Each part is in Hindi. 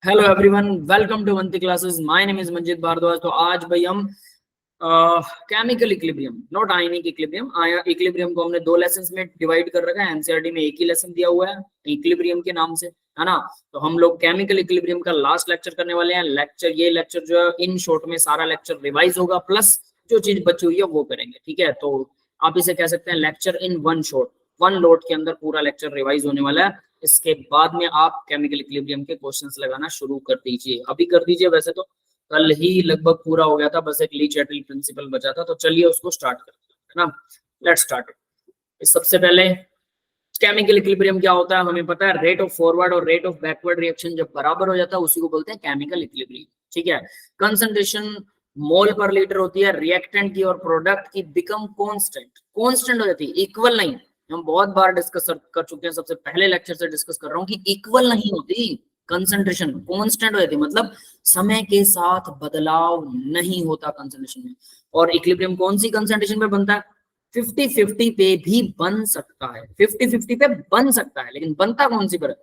हेलो एवरीवन, वेलकम टू वंती classes. My name is Manjit Bhardwaj. तो आज भाई हम chemical equilibrium, not ionic equilibrium. Equilibrium को हमने दो लेसन्स में डिवाइड कर रखा है। एनसीईआरटी में एक ही लेसन दिया हुआ है इक्विलिब्रियम के नाम से, है ना। तो हम लोग केमिकल इक्विलिब्रियम का लास्ट लेक्चर करने वाले हैं। ये लेक्चर जो है इन शॉर्ट में सारा लेक्चर रिवाइज होगा, प्लस जो चीज बची हुई है वो करेंगे, ठीक है। तो आप इसे कह सकते हैं lecture in one shot, one load के अंदर पूरा लेक्चर रिवाइज होने वाला है। इसके बाद में आप केमिकल इक्विलिब्रियम के क्वेश्चंस लगाना शुरू कर दीजिए, अभी कर दीजिए। वैसे तो कल ही लगभग पूरा हो गया था, बस एक ली चैटल प्रिंसिपल बचा था। तो चलिए उसको स्टार्ट करते हैं, है ना। Let's start. सबसे पहले केमिकल इक्विलिब्रियम क्या होता है हमें पता है। रेट ऑफ फॉरवर्ड और रेट ऑफ बैकवर्ड रिएक्शन जब बराबर हो जाता है उसी को बोलते हैं केमिकल इक्विलिब्रियम, ठीक है। कंसंट्रेशन मोल पर लीटर होती है रिएक्टेंट की और प्रोडक्ट की बिकम कांस्टेंट हो जाती है, इक्वल नहीं। हम बहुत बार डिस्कस कर चुके हैं, सबसे पहले लेक्चर से डिस्कस कर रहा हूं कि इक्वल नहीं होती, कंसंट्रेशन कांस्टेंट हो जाती है, मतलब समय के साथ बदलाव नहीं होता कंसंट्रेशन में। और इक्विलिब्रियम कौन सी कंसंट्रेशन में बनता है? 50-50 पे भी बन सकता है, 50-50 पे बन सकता है, लेकिन बनता कौन सी पर है?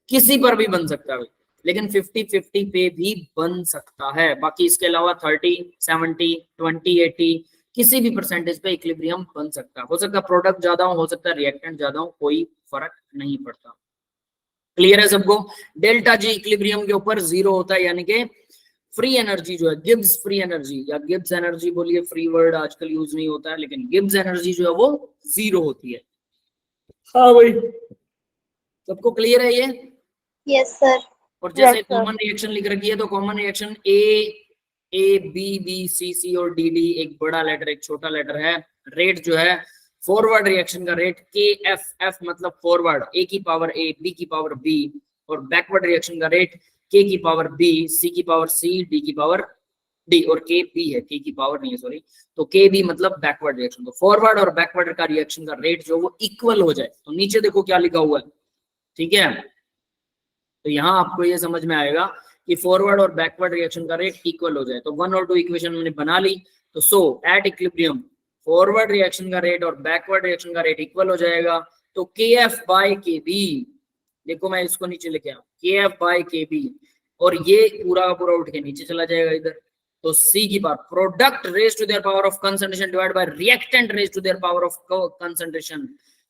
किसी पर भी बन सकता है, लेकिन 50-50 पे भी बन सकता है। बाकी इसके अलावा 30-70 20-80 किसी भी परसेंटेज पे इक्विलिब्रियम बन सकता है। हो सकता है प्रोडक्ट ज्यादा हो सकता है रिएक्टेंट ज्यादा हो, कोई फर्क नहीं पड़ता। क्लियर है सबको? डेल्टा जी इक्विलिब्रियम के ऊपर जीरो होता है, यानी कि फ्री एनर्जी जो है, गिब्स फ्री एनर्जी या गिब्स एनर्जी बोलिए, फ्री वर्ड आजकल यूज नहीं होता है, लेकिन गिब्स एनर्जी जो है वो जीरो होती है। हाँ भाई, सबको क्लियर है ये? Yes sir. और जैसे कॉमन रिएक्शन लिख रखी है तो common reaction A B C C और डी डी, एक बड़ा लेटर एक छोटा लेटर है। रेट जो है फॉरवर्ड रिएक्शन का रेट के एफ मतलब फॉरवर्ड, ए की पावर ए बी की पावर बी, और बैकवर्ड रिएक्शन का रेट के की पावर बी सी की पावर सी डी की पावर डी, और के बी है, के की पावर नहीं है सॉरी। तो के बी मतलब बैकवर्ड रिएक्शन। तो फॉरवर्ड और बैकवर्ड का रिएक्शन का रेट जो वो इक्वल हो जाए, तो नीचे देखो क्या लिखा हुआ है, ठीक है। तो यहाँ आपको ये समझ में आएगा कि फॉरवर्ड और बैकवर्ड रिएक्शन का रेट इक्वल हो जाए। तो 1 और 2 इक्वेशन मैंने बना ली। तो सो एट इक्विलिब्रियम फॉरवर्ड रिएक्शन का रेट और बैकवर्ड रिएक्शन का रेट इक्वल हो जाएगा। तो के एफ बाई के बी, देखो मैं इसको नीचे लेके आऊं, के एफ बाई के बी, और ये पूरा का पूरा उठ के नीचे चला जाएगा इधर। तो सी की power product raise to their power of concentration divide by reactant raise to their power of concentration,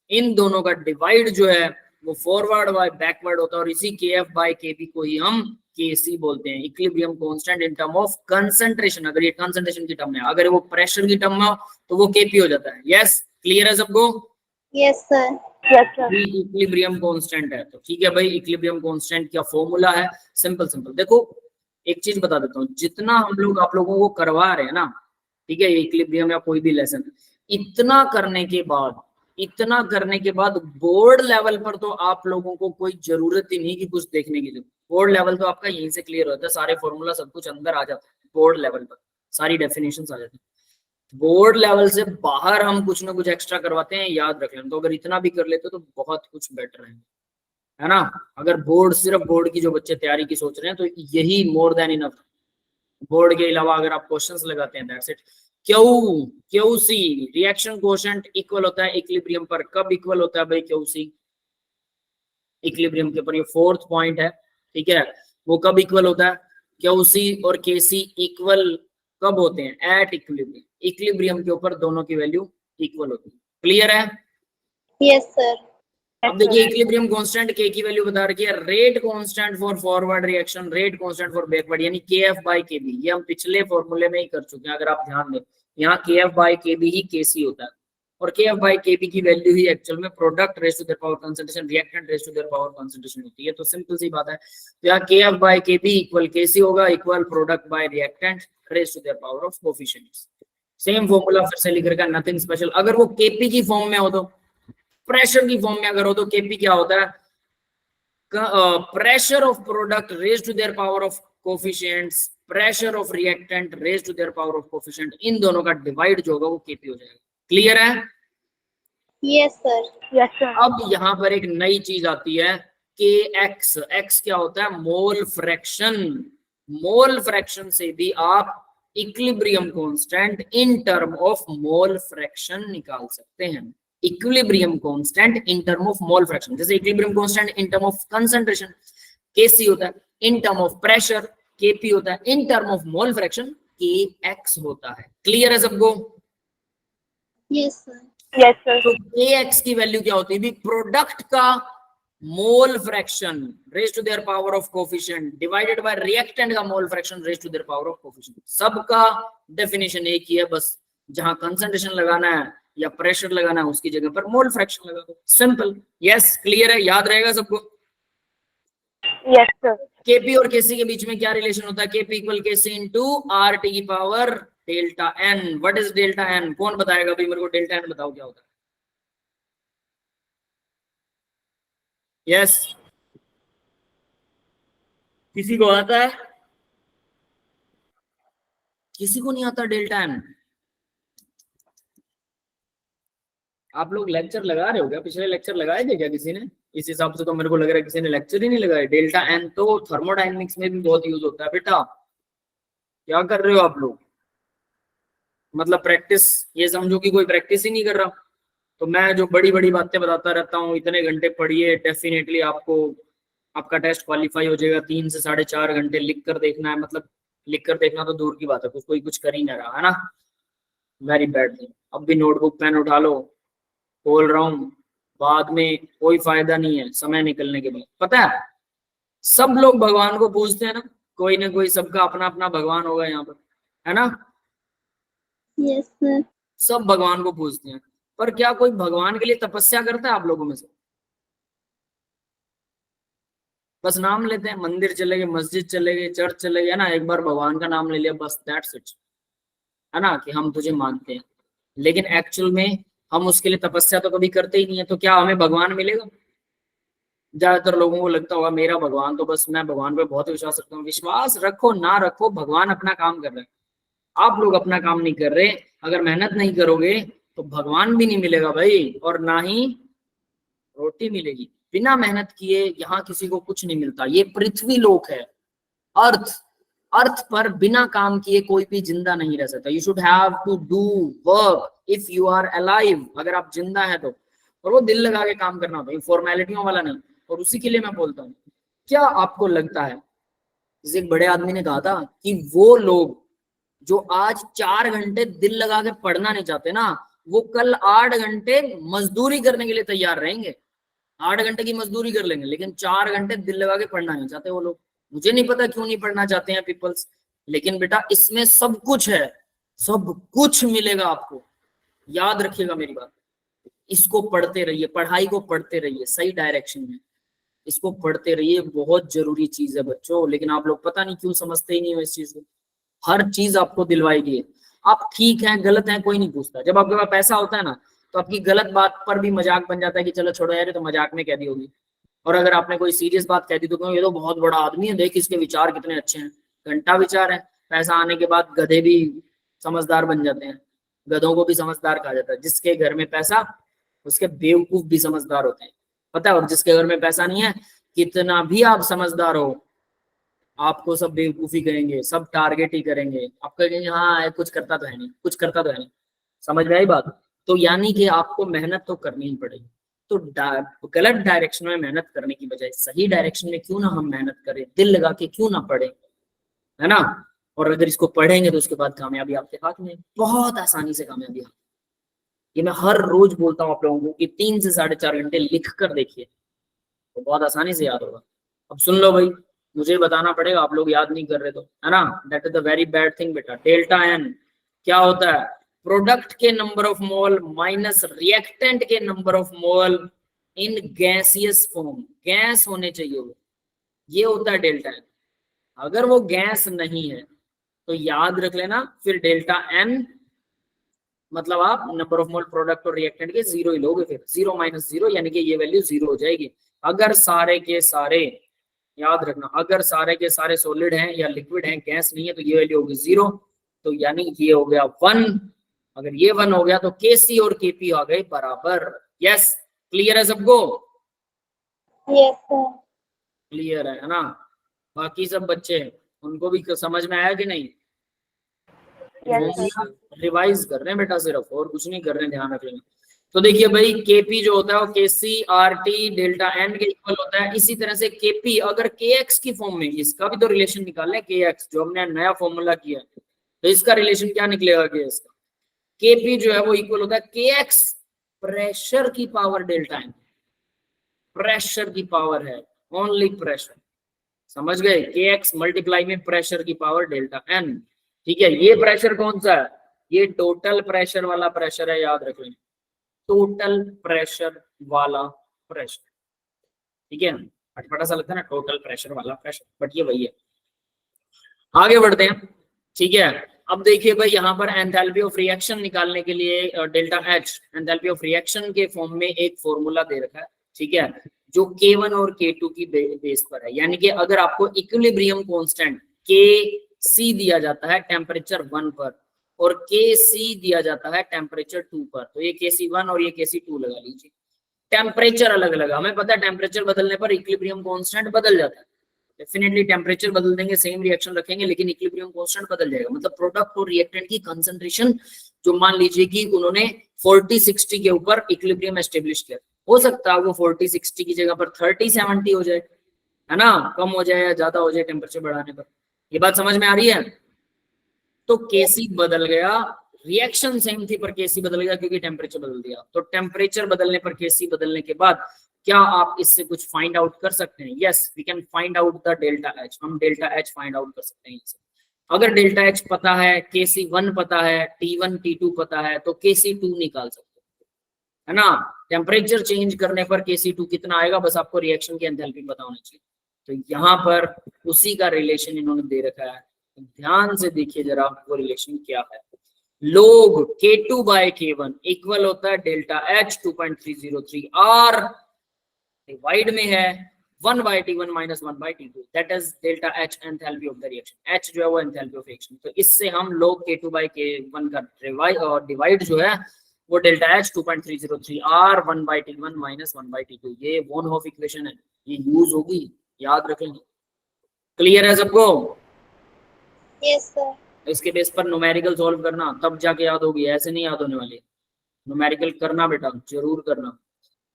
इन दोनों का डिवाइड जो है वो फॉरवर्ड बाय बैकवर्ड होता है। और इसी के एफ बाय के बी को ही हम के सी बोलते हैं, equilibrium constant in term of concentration. अगर ये कंसंट्रेशन की टर्म में, अगर वो प्रेशर की टर्म में हो तो वो केपी हो जाता है। यस, क्लियर है सबको? Yes sir. Yes sir. Equilibrium constant है, तो ठीक है भाई। इक्विलिब्रियम कांस्टेंट क्या फॉर्मूला है? सिंपल देखो एक चीज बता देता हूँ, जितना हम लोग आप लोगों को करवा रहे हैं ना, ठीक है, इक्विलिब्रियम या कोई भी लेसन, इतना करने के बाद बोर्ड लेवल पर तो आप लोगों को कोई जरूरत ही नहीं कि कुछ देखने की। बोर्ड लेवल तो आपका यहीं से क्लियर होता है, सारे फॉर्मूला सब कुछ अंदर आ जाता है बोर्ड लेवल पर, सारी डेफिनेशंस आ जाती है। बोर्ड लेवल से बाहर हम कुछ ना कुछ एक्स्ट्रा करवाते हैं, याद रख लेना। तो अगर इतना भी कर लेते तो बहुत कुछ बेटर है ना। अगर सिर्फ बोर्ड की जो बच्चे तैयारी की सोच रहे हैं तो यही मोर देन इनफ। बोर्ड के अलावा अगर आप क्वेश्चंस लगाते हैं, that's it. Q C reaction quotient equal होता है इक्विलिब्रियम पर। कब इक्वल होता है भाई क्यू सी? इक्विलिब्रियम के ऊपर, ये फोर्थ पॉइंट है, ठीक है। वो कब इक्वल होता है? क्यू सी और के सी इक्वल कब होते हैं? At equilibrium. इक्विलिब्रियम के ऊपर दोनों की वैल्यू इक्वल होती है। क्लियर है? Yes sir. अब देखिए इक्विलिब्रियम कांस्टेंट के की वैल्यू बता रखी है, rate constant for forward reaction, rate constant for backward, यानी के एफ बाई के बी। ये हम पिछले फॉर्मूले में ही कर चुके हैं, अगर आप ध्यान दें। यहाँ K F by K B ही के सी होता है, और K F by K B की वैल्यू ही एक्चुअल में product raise to their power concentration, reactant raise to their power concentration होती है। तो सिंपल सी बात है। तो यहाँ K F by K b equal K c होगा, equal product by reactant raise to their power of coefficients. Same formula फिर से लिख रखा है, नथिंग स्पेशल। अगर वो केपी की फॉर्म में हो तो, प्रेशर की फॉर्म में अगर हो तो केपी क्या होता है? Pressure of product raise to their power of coefficients, pressure of reactant raise to their power of coefficient, इन दोनों का डिवाइड जो होगा वो केपी हो जाएगा। क्लियर है? Yes sir. Yes sir. अब यहाँ पर एक नई चीज आती है, के एक्स। एक्स क्या होता है? Mole fraction. मोल फ्रैक्शन से भी आप equilibrium constant in term of mole fraction निकाल सकते हैं। Equilibrium constant in term of mole fraction, जैसे equilibrium constant in term of concentration. Kc होता है in term of pressure, Kp होता है in term of mole fraction, Kx होता है। क्लियर है सबको? Yes, sir. Yes, sir. तो Kx की वैल्यू क्या होती है? प्रोडक्ट का mole fraction raise to their power of coefficient divided by reactant का mole fraction raise to their power of coefficient. सबका डेफिनेशन एक ही है, बस जहां कंसंट्रेशन लगाना है या प्रेशर लगाना है उसकी जगह पर मोल फ्रैक्शन लगा दो, सिंपल। यस, क्लियर है? याद रहेगा सबको? Yes, sir. Kp और Kc के बीच में क्या रिलेशन होता है? Kp equal Kc into R T की power delta N. What is delta N? कौन बताएगा भाई मेरे को? डेल्टा एन बताओ क्या होता है? यस, किसी को आता है? किसी को नहीं आता डेल्टा एन? आप लोग लेक्चर लगा रहे हो क्या? पिछले लेक्चर लगाए थे क्या किसी ने? इस हिसाब से तो मेरे को लग रहा है किसी ने लेक्चर ही नहीं लगाया। डेल्टा एन तो थर्मोडायनेमिक्स में भी बहुत यूज होता है बेटा। क्या कर रहे हो आप लोग? मतलब प्रैक्टिस, ये समझो कि कोई प्रैक्टिस ही नहीं कर रहा। तो मैं जो बड़ी बड़ी बातें बताता रहता हूँ, इतने घंटे पढ़िए, डेफिनेटली आपको आपका टेस्ट क्वालिफाई हो जाएगा। 3 से 4.5 घंटे लिख कर देखना है, मतलब लिख कर देखना तो दूर की बात है, कोई कुछ कर ही नहीं रहा है ना। Very bad thing. अब भी नोटबुक पेन उठा लो, बोल रहा हूँ, बाद में कोई फायदा नहीं है समय निकलने के बाद। पता है सब लोग भगवान को पूजते हैं ना, कोई ना कोई, सबका अपना अपना भगवान होगा यहाँ पर, है ना? Yes, sir. सब भगवान को पूजते हैं, पर क्या कोई भगवान के लिए तपस्या करता है आप लोगों में से? बस नाम लेते हैं, मंदिर चले गए, मस्जिद चले गए, चर्च चले गए ना, एक बार भगवान का नाम ले लिया, बस दैट्स इट, है ना, कि हम तुझे मानते हैं। लेकिन एक्चुअल में हम उसके लिए तपस्या तो कभी करते ही नहीं है। तो क्या हमें भगवान मिलेगा? ज्यादातर लोगों को लगता होगा मेरा भगवान तो, बस मैं भगवान पे बहुत विश्वास रखता हूँ। विश्वास रखो ना रखो, भगवान अपना काम कर रहे हैं, आप लोग अपना काम नहीं कर रहे। अगर मेहनत नहीं करोगे तो भगवान भी नहीं मिलेगा भाई, और ना ही रोटी मिलेगी। बिना मेहनत किए यहाँ किसी को कुछ नहीं मिलता। ये पृथ्वी लोक है, अर्थ, अर्थ पर बिना काम किए कोई भी जिंदा नहीं रह सकता। You should have to do work if you are alive. अगर आप जिंदा है तो, और वो दिल लगा के काम करना होता है, फॉर्मेलिटियों वाला नहीं। और उसी के लिए मैं बोलता हूँ, क्या आपको लगता है, जैसे एक बड़े आदमी ने कहा था कि वो लोग जो आज 4 घंटे दिल लगा के पढ़ना नहीं चाहते ना, वो कल 8 घंटे मजदूरी करने के लिए तैयार रहेंगे। 8 घंटे की मजदूरी कर लेंगे, लेकिन 4 घंटे दिल लगा के पढ़ना नहीं चाहते वो लोग। मुझे नहीं पता क्यों नहीं पढ़ना चाहते हैं पीपल्स, लेकिन बेटा इसमें सब कुछ है, सब कुछ मिलेगा आपको। याद रखिएगा मेरी बात, इसको पढ़ते रहिए, पढ़ाई को पढ़ते रहिए सही डायरेक्शन में, इसको पढ़ते रहिए, बहुत जरूरी चीज है बच्चों। लेकिन आप लोग पता नहीं क्यों समझते ही नहीं हो इस चीज को। हर चीज आपको दिलवाई गई है, आप ठीक हैं गलत हैं कोई नहीं पूछता। जब आपके पास पैसा होता है ना, तो आपकी गलत बात पर भी मजाक बन जाता है कि चलो छोड़ो यार, ये तो मजाक में कह दी होगी। और अगर आपने कोई सीरियस बात कह दी तो क्यों, ये तो बहुत बड़ा आदमी है, देख इसके विचार कितने अच्छे हैं। घंटा विचार है। पैसा आने के बाद गधे भी समझदार बन जाते हैं, गधों को भी समझदार कहा जाता है। जिसके घर में पैसा, उसके बेवकूफ भी समझदार होते हैं, पता है। और जिसके घर में पैसा नहीं है, कितना भी आप समझदार हो, आपको सब बेवकूफी करेंगे, सब टारगेट ही करेंगे। आप कहेंगे हाँ कुछ करता तो है नहीं, कुछ करता तो है नहीं। समझ में आई बात? तो यानी कि आपको मेहनत तो करनी ही पड़ेगी। तो गलत डायरेक्शन में मेहनत करने की बजाय सही डायरेक्शन में क्यों ना हम मेहनत करें, दिल लगा के क्यों ना पढ़े, है ना। और अगर इसको पढ़ेंगे तो उसके बाद कामयाबी आपके हाथ में, बहुत आसानी से कामयाबी हाथ। ये मैं हर रोज बोलता हूँ आप लोगों को कि 3 से 4.5 घंटे लिख कर देखिए, तो बहुत आसानी से याद होगा। अब सुन लो भाई, मुझे बताना पड़ेगा, आप लोग याद नहीं कर रहे तो, है ना। That is the very bad thing बेटा। डेल्टा एन क्या होता है? प्रोडक्ट के number of mole minus reactant के number of mole in gaseous form. Gas होने चाहिए वो, ये होता है डेल्टा एन। अगर वो गैस नहीं है तो याद रख लेना, फिर डेल्टा एन मतलब आप नंबर ऑफ मोल प्रोडक्ट और रिएक्टेंट के जीरो ही लोगे, फिर 0 - 0 यानी कि ये वैल्यू 0 हो जाएगी। अगर सारे के सारे, याद रखना, अगर सारे के सारे सॉलिड हैं या लिक्विड हैं, गैस नहीं है, तो ये वैल्यू होगी 0। तो यानी ये हो गया 1। अगर ये 1 हो गया तो Kc और Kp आ गए बराबर। यस, क्लियर है सबको? Yes, sir. क्लियर है ना? बाकी सब बच्चे, उनको भी समझ में आया कि नहीं? Yes, sir. रिवाइज कर रहे हैं बेटा सिर्फ, और कुछ नहीं कर रहे हैं, ध्यान रख लेना। तो देखिए भाई केपी जो होता है वो केसी आर टी डेल्टा एन के इक्वल होता है। इसी तरह से केपी अगर के एक्स की फॉर्म में, इसका भी तो रिलेशन निकालना है, के एक्स जो हमने नया फॉर्मूला किया, तो इसका रिलेशन क्या निकलेगा के एक्स का? केपी जो है वो इक्वल होता है के एक्स प्रेशर की पावर डेल्टा एन। प्रेशर की पावर है, ओनली प्रेशर, समझ गए? के एक्स मल्टीप्लाई में प्रेशर की पावर डेल्टा एन। ठीक है, ये प्रेशर कौन सा है? ये टोटल प्रेशर वाला प्रेशर है, याद रख लेंगे, टोटल प्रेशर वाला प्रेशर। ठीक है, अटपटा सा लगता है ना टोटल प्रेशर वाला प्रेशर, बट ये वही है। आगे बढ़ते हैं। ठीक है, अब देखिए भाई यहाँ पर एंथैल्पी ऑफ रिएक्शन निकालने के लिए delta H enthalpy of reaction के फॉर्म में एक फॉर्मूला दे रखा है। ठीक है, जो K1 और K2 की बेस पर है, यानी कि अगर आपको इक्विलिब्रियम कांस्टेंट Kc दिया जाता है टेम्परेचर 1 पर और Kc दिया जाता है टेम्परेचर 2 पर, तो ये Kc1 और ये Kc2 लगा लीजिए। टेम्परेचर अलग अलग, हमें पता है टेम्परेचर बदलने पर इक्विलिब्रियम कांस्टेंट बदल जाता है। डेफिनेटली टेम्परेचर बदल देंगे, सेम रिएक्शन रखेंगे, लेकिन इक्विलिब्रियम कांस्टेंट बदल जाएगा। मतलब प्रोडक्ट और रिएक्टेंट की कंसंट्रेशन जो मान लीजिए कि उन्होंने 40-60 के ऊपर इक्विलिब्रियम एस्टेब्लिश किया, हो सकता है वो 40-60 की जगह पर 30-70 हो जाए, है ना, कम हो जाए या ज्यादा हो जाए टेम्परेचर बढ़ाने पर। ये बात समझ में आ रही है? तो केसी बदल गया, रिएक्शन सेम थी पर केसी बदल गया क्योंकि टेम्परेचर बदल दिया। तो टेम्परेचर बदलने पर केसी बदलने के बाद क्या आप इससे कुछ फाइंड आउट कर सकते हैं? Yes, we can find out the delta H. हम डेल्टा एच फाइंड आउट कर सकते हैं इससे। अगर डेल्टा एच पता है, Kc1 पता है, T1 T2 पता है, तो Kc2 निकाल सकते हैं, है ना। टेम्परेचर चेंज करने पर Kc2 कितना आएगा, बस आपको रिएक्शन की एंथैल्पी पता होनी चाहिए। तो यहाँ पर उसी का रिलेशन इन्होंने दे रखा है, तो ध्यान से देखिए जरा वो रिलेशन क्या है। log K2 by K1 equal होता है डेल्टा एच 2.303 R डिवाइड में है 1 by T1 minus 1 by T2, that is delta H enthalpy of the reaction. H जो है वो एंथैल्पी ऑफ रिएक्शन, तो इससे हम log K2 by K1 का डिवाइड जो है वो delta H 2.303 R 1 by T1 minus 1 by T2, ये वॉन हॉफ इक्वेशन है, ये यूज होगी, याद रखेंगे। क्लियर है सबको? Yes sir. इसके बेस पर न्यूमेरिकल सॉल्व करना, तब जाके याद होगी, ऐसे नहीं याद होने वाली। न्यूमेरिकल करना बेटा, जरूर करना।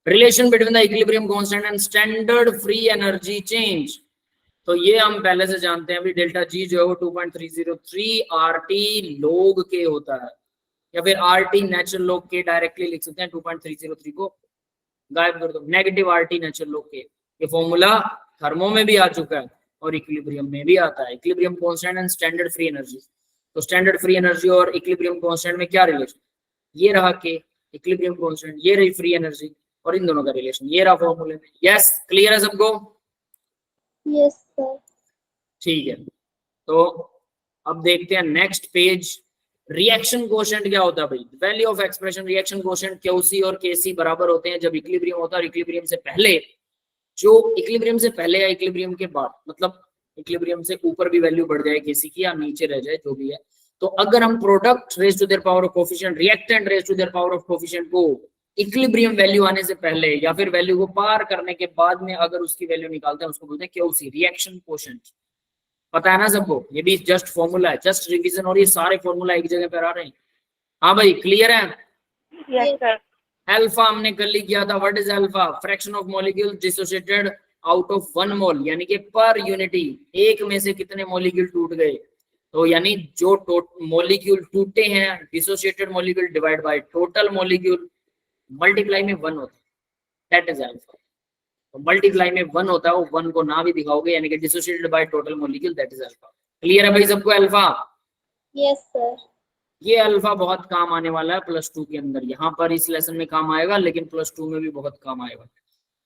Relation between the equilibrium constant and standard free energy change, तो ये हम पहले से जानते हैं, अभी डेल्टा जी जो है वो 2.303 RT log के होता है, या फिर RT नेचुरल लॉग के डायरेक्टली लिख सकते हैं। 2.303 को गायब कर दो, नेगेटिव RT नेचुरल लॉग के। ये फॉर्मूला थर्मो में भी आ चुका है और इक्विलिब्रियम में भी आता है, equilibrium constant and standard free energy. तो स्टैंडर्ड फ्री एनर्जी और इक्विलिब्रियम कांस्टेंट में क्या रिलेशन? ये रहा के इक्विलिब्रियम कांस्टेंट, ये रही फ्री एनर्जी, और इन दोनों का रिलेशन ये रहा फॉर्मूले में। यस, क्लियर है सबको? Yes sir. ठीक है, तो अब देखते हैं नेक्स्ट पेज। रिएक्शन कोशेंट क्या होता है भाई? Value of expression reaction quotient QC और केसी बराबर होते हैं जब इक्विलिब्रियम होता है और इक्विलिब्रियम से पहले। जो इक्विलिब्रियम से पहले या इक्विलिब्रियम के बाद, मतलब इक्विलिब्रियम से ऊपर भी वैल्यू बढ़ जाए केसी की या नीचे रह जाए, जो भी है, तो अगर हम product raise to their power of coefficient, reactant raise to their power of coefficient को इक्विलिब्रियम वैल्यू आने से पहले या फिर वैल्यू को पार करने के बाद में अगर उसकी वैल्यू निकालते हैं, उसको बोलते हैं क्यूसी, रिएक्शन कोशेंट। पता है ना सबको? ये भी जस्ट फॉर्मूला है, जस्ट रिवीजन, और ये सारे फॉर्मूला एक जगह पर आ रहे हैं। हाँ भाई, क्लियर है? Yes sir. अल्फा हमने कल ही किया था। What is alpha? Fraction of molecule dissociated out of 1 मोल, यानी कि पर यूनिटी एक में से कितने मॉलिक्यूल टूट गए। तो यानी जो मॉलिक्यूल टूटे हैं, dissociated molecule divide by total molecule, multiply में 1 होता है, दैट इज अल्फा। तो मल्टीप्लाई में 1 होता है, वो 1 को ना भी दिखाओगे, यानी कि dissociated by total molecule, that is alpha. Clear है भाई सबको अल्फा? Yes sir. ये अल्फा बहुत काम आने वाला है +2 के अंदर, यहाँ पर इस लेसन में काम आएगा, लेकिन +2 में भी बहुत काम आएगा।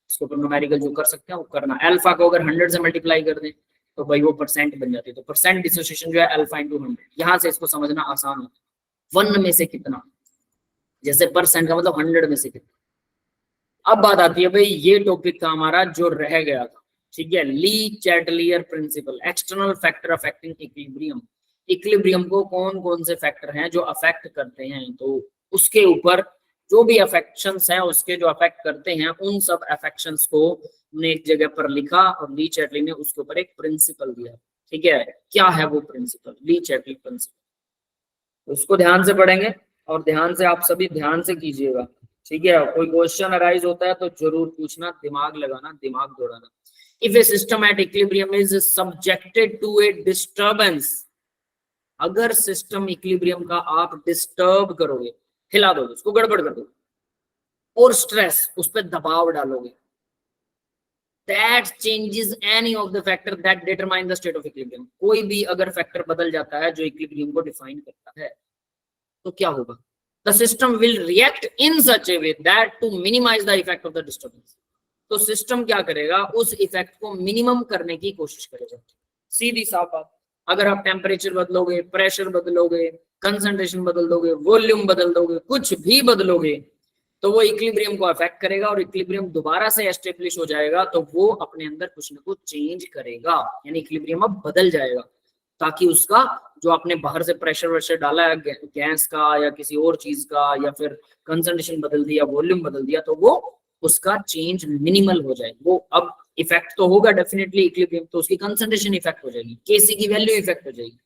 इसको ऊपर न्यूमेरिकल जो कर सकते हैं वो करना। अल्फा को अगर 100 से मल्टीप्लाई कर दें तो भाई वो परसेंट बन जाती है, तो परसेंट डिसोसिएशन जो है अल्फा × 100, यहाँ से इसको समझना आसान होता है। 1 में से कितना, जैसे परसेंट का मतलब 100 में से कितना। अब बात आती है भाई ये टॉपिक का हमारा जो रह गया था, ठीक है, ली Chatelier principal, external factor affecting equilibrium. Equilibrium को कौन कौन से फैक्टर हैं जो अफेक्ट करते हैं, तो उसके ऊपर जो भी अफेक्शंस हैं, उसके जो अफेक्ट करते हैं, उन सब अफेक्शंस को हमने एक जगह पर लिखा और ली चैटली ने उसके ऊपर एक प्रिंसिपल दिया। ठीक है, क्या है वो प्रिंसिपल? ली चैटली प्रिंसिपल। उसको ध्यान से पढ़ेंगे और ध्यान से आप सभी ध्यान से कीजिएगा, ठीक है, कोई क्वेश्चन अराइज होता है तो जरूर पूछना, दिमाग लगाना, दिमाग दौड़ाना। If a system at equilibrium is subjected to a disturbance, अगर सिस्टम इक्विलिब्रियम का आप डिस्टर्ब करोगे, हिला दोगे उसको, गड़बड़ कर दोगे, और स्ट्रेस, उस पर दबाव डालोगे, that changes any of the factor that determine the state of equilibrium, कोई भी अगर फैक्टर बदल जाता है जो इक्विलिब्रियम को डिफाइन करता है, तो क्या होगा? The system will react in such a way that to minimize the effect of the disturbance. तो सिस्टम क्या करेगा? उस इफेक्ट को मिनिमम करने की कोशिश करेगा। सीधी साफ बात, अगर आप टेम्परेचर बदलोगे, प्रेशर बदलोगे, कंसंट्रेशन बदल दोगे, वॉल्यूम बदल दोगे, कुछ भी बदलोगे, तो वो इक्विलिब्रियम को अफेक्ट करेगा, और इक्विलिब्रियम दोबारा से एस्टेब्लिश हो जाएगा तो वो अपने अंदर कुछ ना कुछ चेंज करेगा, यानी इक्विलिब्रियम अब बदल जाएगा, ताकि उसका जो आपने बाहर से प्रेशर वेशर डाला है गैस का या किसी और चीज का, या फिर कंसंट्रेशन बदल दिया, वॉल्यूम बदल दिया, तो वो उसका चेंज मिनिमल हो जाए। वो अब इफेक्ट तो होगा डेफिनेटली इक्विलिब्रियम, तो उसकी कंसंट्रेशन इफेक्ट हो जाएगी, केसी की वैल्यू इफेक्ट हो जाएगी।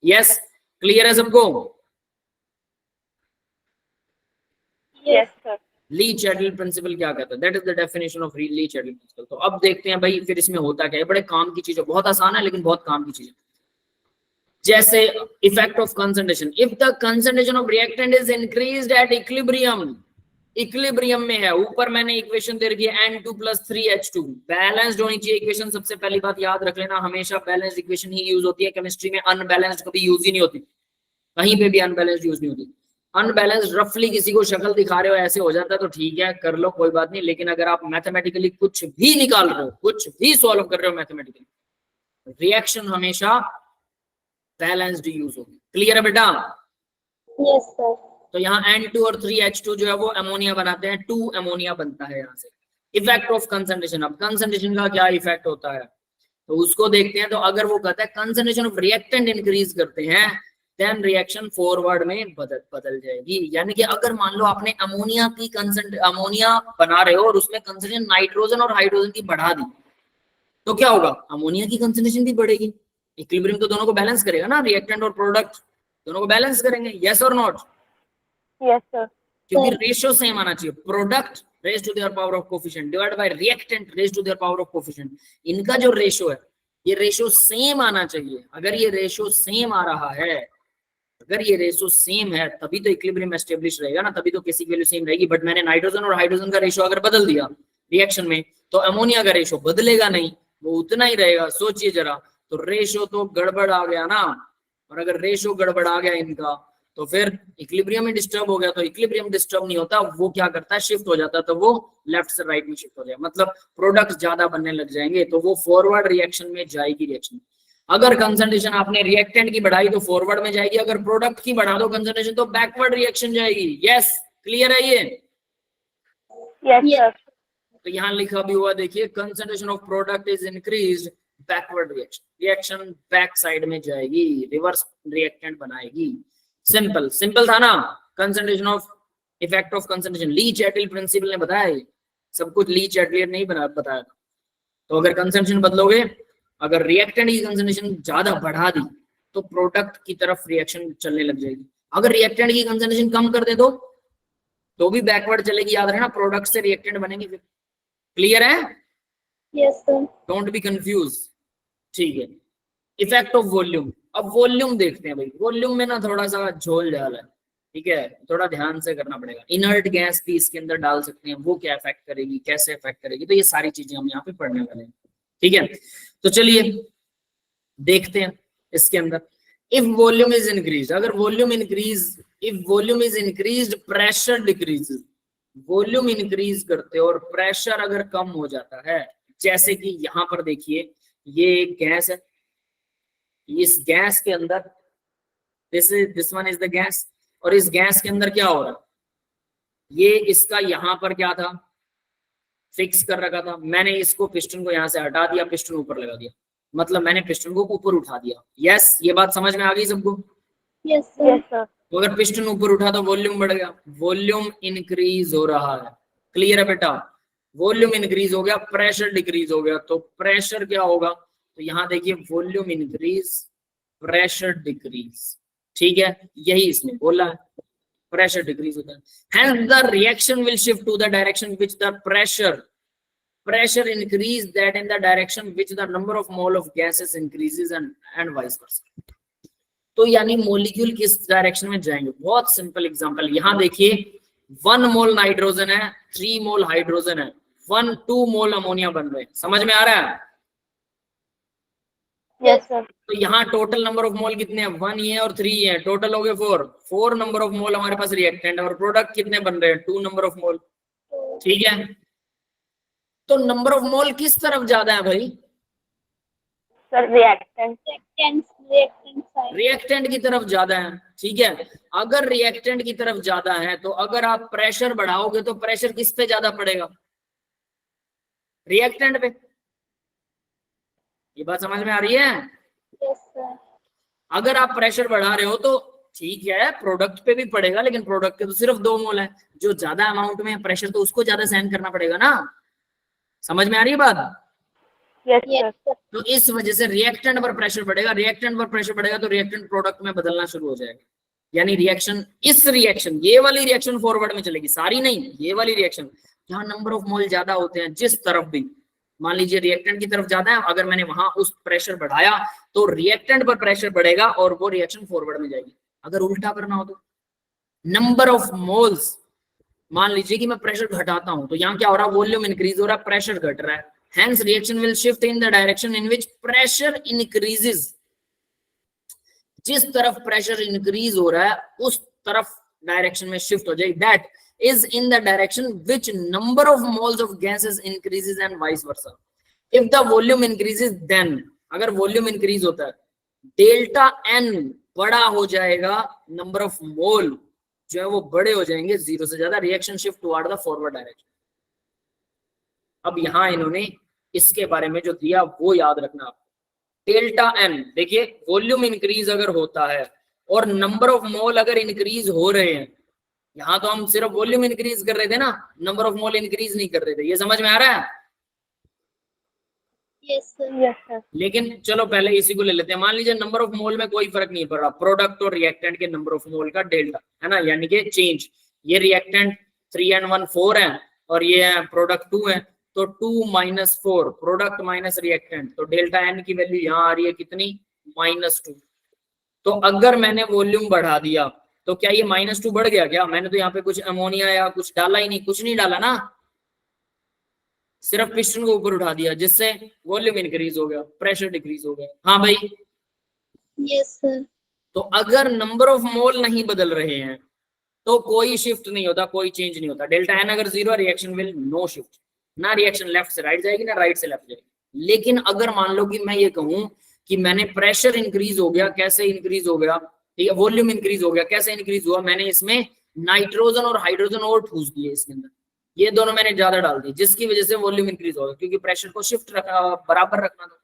यस, क्लियर है सबको? Yes, sir. Le Chatelier principle क्या कहता है? That is the definition of Le Chatelier principle. तो अब देखते हैं भाई फिर इसमें होता क्या है। बड़े काम की चीज है, बहुत आसान है लेकिन बहुत काम की चीज है। जैसे effect of concentration, if the concentration of reactant is increased at equilibrium, equilibrium में है, ऊपर मैंने इक्वेशन दे रखी है N2 + 3H2, बैलेंस्ड होनी चाहिए इक्वेशन। सबसे पहली बात याद रख लेना, हमेशा बैलेंस्ड इक्वेशन ही यूज होती है केमिस्ट्री में, अनबैलेंस्ड कभी यूज ही नहीं होती, कहीं पे भी अनबैलेंस्ड यूज नहीं होती। अनबैलेंस्ड रफली किसी को शक्ल दिखा रहे हो ऐसे हो जाता है तो ठीक है, कर लो, कोई बात नहीं, लेकिन अगर आप मैथमेटिकली कुछ भी निकाल रहे हो, कुछ भी सॉल्व कर रहे हो मैथमेटिकली, रिएक्शन हमेशा बैलेंस्ड यूज होगी। क्लियर है बेटा? Yes sir. तो यहाँ N2 और 3H2 जो है वो अमोनिया बनाते हैं, 2 अमोनिया बनता है यहाँ से। इफेक्ट ऑफ कंसंट्रेशन, अब कंसंट्रेशन का क्या इफेक्ट होता है तो उसको देखते हैं। तो अगर वो कहता है कंसंट्रेशन ऑफ रिएक्टेंट इंक्रीज करते हैं, देन रिएक्शन फॉरवर्ड में बदल जाएगी। यानी कि अगर मान लो आपने अमोनिया बना रहे हो और उसमें कंसंट्रेशन नाइट्रोजन और हाइड्रोजन की बढ़ा दी, तो क्या होगा? अमोनिया की कंसंट्रेशन भी बढ़ेगी। इक्विलिब्रियम तो दोनों को बैलेंस करेगा ना, रिएक्टेंट और प्रोडक्ट दोनों को बैलेंस करेंगे। यस और नॉट? Yes, sir. क्योंकि रेशियो सेम आना चाहिए, product raise to their power of coefficient divide by reactant raise to their power of coefficient, इनका जो रेशियो है ये रेशियो सेम आना चाहिए। अगर ये रेशियो सेम आ रहा है, अगर ये रेशियो सेम है, तभी तो इक्विलिब्रियम एस्टेब्लिश रहेगा ना, तभी तो किसी की वैल्यू सेम रहेगी। बट मैंने नाइट्रोजन और हाइड्रोजन का रेशियो अगर बदल दिया रिएक्शन में, तो अमोनिया का रेशियो बदलेगा नहीं, वो उतना ही रहेगा। सोचिए जरा, तो रेशियो तो गड़बड़ आ गया ना, और अगर रेशियो गड़बड़ आ गया इनका तो फिर इक्विलिब्रियम में डिस्टर्ब हो गया। तो इक्विलिब्रियम डिस्टर्ब नहीं होता, वो क्या करता है? शिफ्ट हो जाता है, तो वो लेफ्ट से राइट में शिफ्ट हो जाए, मतलब प्रोडक्ट ज्यादा बनने लग जाएंगे, तो वो फॉरवर्ड रिएक्शन में जाएगी रिएक्शन। अगर कंसंट्रेशन आपने रिएक्टेंट की बढ़ाई तो फॉरवर्ड में जाएगी, अगर प्रोडक्ट की बढ़ा दो कंसंट्रेशन तो बैकवर्ड रिएक्शन जाएगी। यस, क्लियर है ये? Yes, sir. तो यहाँ लिखा भी हुआ देखिए, concentration of product is increased, backward reaction, reaction back side में जाएगी, रिवर्स रिएक्टेंट बनाएगी। सिंपल सिंपल था ना? Concentration of effect of concentration Le Chatelier principle ने बताया है, सब कुछ ली चैटलियर ने ही बताया था। तो अगर कंसंट्रेशन बदलोगे, अगर रिएक्टेंट की कंसंट्रेशन ज्यादा बढ़ा दी तो प्रोडक्ट की तरफ रिएक्शन चलने लग जाएगी। अगर रिएक्टेंट की कंसंट्रेशन कम कर दे तो भी बैकवर्ड चलेगी। याद रखना, प्रोडक्ट से रिएक्टेंट बनेंगे फिर। क्लियर है? Yes sir. Don't be confuse, ठीक है। इफेक्ट ऑफ वॉल्यूम, अब वॉल्यूम देखते हैं भाई। वॉल्यूम में ना थोड़ा सा झोल झाल है, ठीक है, थोड़ा ध्यान से करना पड़ेगा। इनर्ट गैस भी इसके अंदर डाल सकते हैं, वो क्या इफेक्ट करेगी, कैसे इफेक्ट करेगी, तो ये सारी चीजें हम यहाँ पे पढ़ने वाले हैं, ठीक है। तो चलिए देखते हैं इसके अंदर। इफ वॉल्यूम इज इंक्रीज, अगर volume increase, if volume is increased pressure decreases, volume increase करते और प्रेशर अगर कम हो जाता है, जैसे कि यहाँ पर देखिए ये एक गैस है, इस गैस के अंदर this one is the gas, और इस गैस के अंदर क्या हो रहा है, ये इसका यहाँ पर क्या था, फिक्स कर रखा था। मैंने इसको पिस्टन को यहाँ से हटा दिया, पिस्टन ऊपर लगा दिया, मतलब मैंने पिस्टन को ऊपर उठा दिया। यस, ये बात समझ में आ गई सबको? Yes sir. Yes, sir. तो अगर पिस्टन ऊपर उठा तो वॉल्यूम बढ़ गया, वॉल्यूम इंक्रीज हो रहा है। क्लियर है बेटा? वॉल्यूम इंक्रीज हो गया, प्रेशर डिक्रीज हो गया, तो प्रेशर क्या होगा? तो यहाँ देखिए वॉल्यूम इंक्रीज प्रेशर डिक्रीज, ठीक है, यही इसने बोला है। प्रेशर डिक्रीज होता है। Hence the reaction will shift to the direction which the pressure increase, that in the direction which the number of mole of gases increases and vice versa। तो यानी मोलिक्यूल किस डायरेक्शन में जाएंगे। बहुत सिंपल एग्जांपल, यहां देखिए 1 मोल नाइट्रोजन है, 3 मोल हाइड्रोजन है, 2 मोल अमोनिया बन रहे हैं। समझ में आ रहा है? Yes, sir. तो यहाँ टोटल नंबर ऑफ मोल कितने हैं, 1 ये और 3 ये, टोटल हो गए 4 नंबर ऑफ मोल हमारे पास रिएक्टेंट, और प्रोडक्ट कितने बन रहे हैं, 2 नंबर ऑफ मोल। ठीक है, तो नंबर ऑफ मोल किस तरफ ज्यादा है भाई? Sir, reactant. reactant side. Reactant की तरफ ज्यादा है। ठीक है, अगर रिएक्टेंट की तरफ ज्यादा है तो अगर आप प्रेशर बढ़ाओगे तो प्रेशर किस पे ज्यादा पड़ेगा? रिएक्टेंट पे। ये बात समझ में आ रही है? Yes, sir. अगर आप प्रेशर बढ़ा रहे हो तो ठीक है, प्रोडक्ट पे भी पड़ेगा, लेकिन प्रोडक्ट के तो सिर्फ 2 मोल है, जो ज्यादा अमाउंट में है प्रेशर तो उसको ज्यादा सहन करना पड़ेगा ना। समझ में आ रही है बात? Yes, Yes, sir. sir. तो इस वजह से रिएक्टेंट पर प्रेशर बढ़ेगा, रिएक्टेंट पर प्रेशर बढ़ेगा तो रिएक्टेंट प्रोडक्ट में बदलना शुरू हो जाएगा। यानी रिएक्शन, इस रिएक्शन, ये वाली रिएक्शन फॉरवर्ड में चलेगी, सारी नहीं, ये वाली रिएक्शन जहां नंबर ऑफ मोल ज्यादा होते हैं, जिस तरफ भी, मान लीजिए रिएक्टेंट की तरफ ज्यादा है, अगर मैंने वहां उस प्रेशर बढ़ाया तो रिएक्टेंट पर प्रेशर बढ़ेगा और वो रिएक्शन फॉरवर्ड में जाएगी। अगर उल्टा करना हो तो नंबर ऑफ मोल्स, मान लीजिए कि मैं प्रेशर घटाता हूं तो यहाँ क्या हो रहा है, वॉल्यूम इंक्रीज हो रहा है, प्रेशर घट रहा है। Hence reaction will shift in the direction in which pressure increases। जिस तरफ प्रेशर इंक्रीज हो रहा है उस तरफ डायरेक्शन में शिफ्ट हो जाएगी। That is in the direction which number of moles of gases increases and vice versa। If the volume increases then, अगर वॉल्यूम इंक्रीज होता है, डेल्टा एन बड़ा हो जाएगा, नंबर ऑफ मोल जो है वो बड़े हो जाएंगे 0 से ज्यादा, reaction shift toward the forward direction. अब यहां इन्होंने इसके बारे में जो दिया वो याद रखना आप। डेल्टा एन, देखिए वॉल्यूम इंक्रीज अगर होता है और नंबर ऑफ मोल अगर इंक्रीज हो रहे हैं, यहां तो हम सिर्फ वॉल्यूम इंक्रीज कर रहे थे ना, नंबर ऑफ मोल इंक्रीज नहीं कर रहे थे। ये समझ में आ रहा है? Yes, sir. Yes, sir. लेकिन चलो पहले इसी को ले लेते हैं। मान लीजिए नंबर ऑफ मोल में कोई फर्क नहीं पड़ रहा, प्रोडक्ट और रिएक्टेंट के नंबर ऑफ मोल का डेल्टा है ना, यानी कि चेंज। ये रिएक्टेंट 3 and 1 4 है और ये प्रोडक्ट 2 है, तो 2 - 4 प्रोडक्ट माइनस रिएक्टेंट, तो डेल्टा एन की वैल्यू यहाँ आ रही है कितनी, -2। तो अगर मैंने वॉल्यूम बढ़ा दिया तो क्या ये -2 बढ़ गया क्या? मैंने तो यहाँ पे कुछ अमोनिया या कुछ डाला ही नहीं, कुछ नहीं डाला ना, सिर्फ पिस्टन को ऊपर उठा दिया, जिससे वॉल्यूम इंक्रीज हो गया, प्रेशर डिक्रीज हो गया। हाँ भाई, Yes, sir. तो अगर नंबर ऑफ मोल नहीं बदल रहे हैं तो कोई शिफ्ट नहीं होता, कोई चेंज नहीं होता। डेल्टा एन अगर 0 है, रिएक्शन विल नो शिफ्ट, ना रिएक्शन लेफ्ट से राइट जाएगी ना राइट से लेफ्ट जाएगी। लेकिन अगर मान लो कि मैं ये कहूं कि मैंने प्रेशर इंक्रीज हो गया, कैसे इंक्रीज हो गया, ठीक है, वॉल्यूम इंक्रीज हो गया, कैसे इंक्रीज हुआ, मैंने इसमें नाइट्रोजन और हाइड्रोजन और ठूस दिए इसके अंदर, ये दोनों मैंने ज्यादा डाल दिए, जिसकी वजह से वॉल्यूम इंक्रीज हो गया, क्योंकि प्रेशर को शिफ्ट रखा, बराबर रखना था।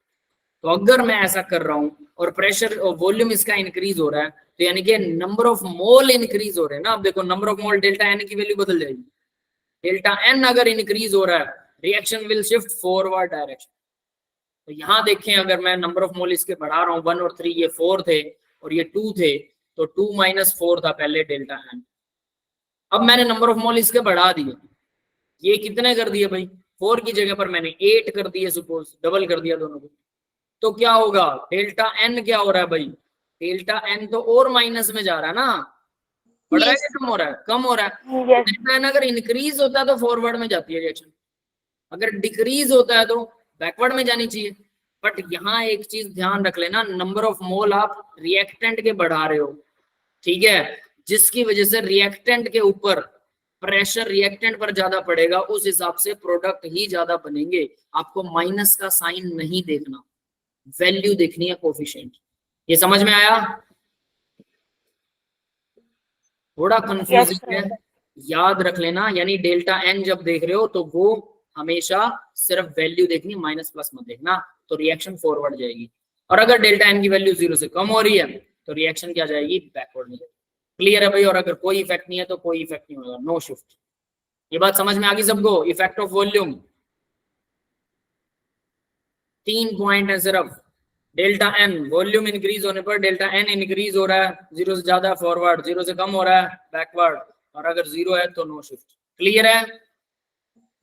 तो अगर मैं ऐसा कर रहा हूं और प्रेशर और वॉल्यूम इसका इंक्रीज हो रहा है, तो यानी कि नंबर ऑफ मोल इंक्रीज हो रहे हैं ना। अब देखो number of mole, delta N की वैल्यू बदल जाएगी। डेल्टा एन अगर इंक्रीज हो रहा है, reaction will shift forward direction. तो यहां देखें, अगर मैं नंबर ऑफ मोल इसके बढ़ा रहा हूं, 1 और 3, ये 4 थे और ये 2 थे, तो 2 - 4 था पहले डेल्टा एन। अब मैंने नंबर ऑफ मोल इसके बढ़ा दिए, ये कितने कर दिए भाई, 4 की जगह पर मैंने 8 कर दिए, सपोज डबल कर दिया दोनों को, तो क्या होगा, डेल्टा एन क्या हो रहा है भाई, डेल्टा एन तो और माइनस में जा रहा है ना, बढ़ रहा है कि कम हो रहा है, कम हो रहा है। Yes. डेल्टा एन अगर इंक्रीज होता है तो फॉरवर्ड में जाती है रिएक्शन, अगर डिक्रीज होता है तो बैकवर्ड में जानी चाहिए। बट यहाँ एक चीज ध्यान रख लेना, नंबर ऑफ मोल आप रिएक्टेंट के बढ़ा रहे हो, ठीक है, जिसकी वजह से रिएक्टेंट के ऊपर प्रेशर रिएक्टेंट पर ज्यादा पड़ेगा, उस हिसाब से प्रोडक्ट ही ज्यादा बनेंगे। आपको माइनस का साइन नहीं देखना, वैल्यू देखनी है, कोफिशिएंट। ये समझ में आया? थोड़ा कंफ्यूजिंग है, याद रख लेना। यानी डेल्टा एन जब देख रहे हो तो वो हमेशा सिर्फ वैल्यू देखनी, माइनस प्लस मत देखना, तो रिएक्शन फॉरवर्ड जाएगी। और अगर डेल्टा एन की वैल्यू 0 से कम हो रही है तो रिएक्शन क्या जाएगी, बैकवर्ड में। क्लियर है भाई? और अगर कोई इफेक्ट नहीं है तो कोई इफेक्ट नहीं होगा, नो शिफ्ट। ये बात समझ में आ गई सबको? इफेक्ट ऑफ वॉल्यूम 3 पॉइंट है सिर्फ, डेल्टा एन, वॉल्यूम इंक्रीज होने पर डेल्टा एन इंक्रीज हो रहा है, 0 से ज्यादा फॉरवर्ड, 0 से कम हो रहा है बैकवर्ड, और अगर 0 है तो नो शिफ्ट। क्लियर है?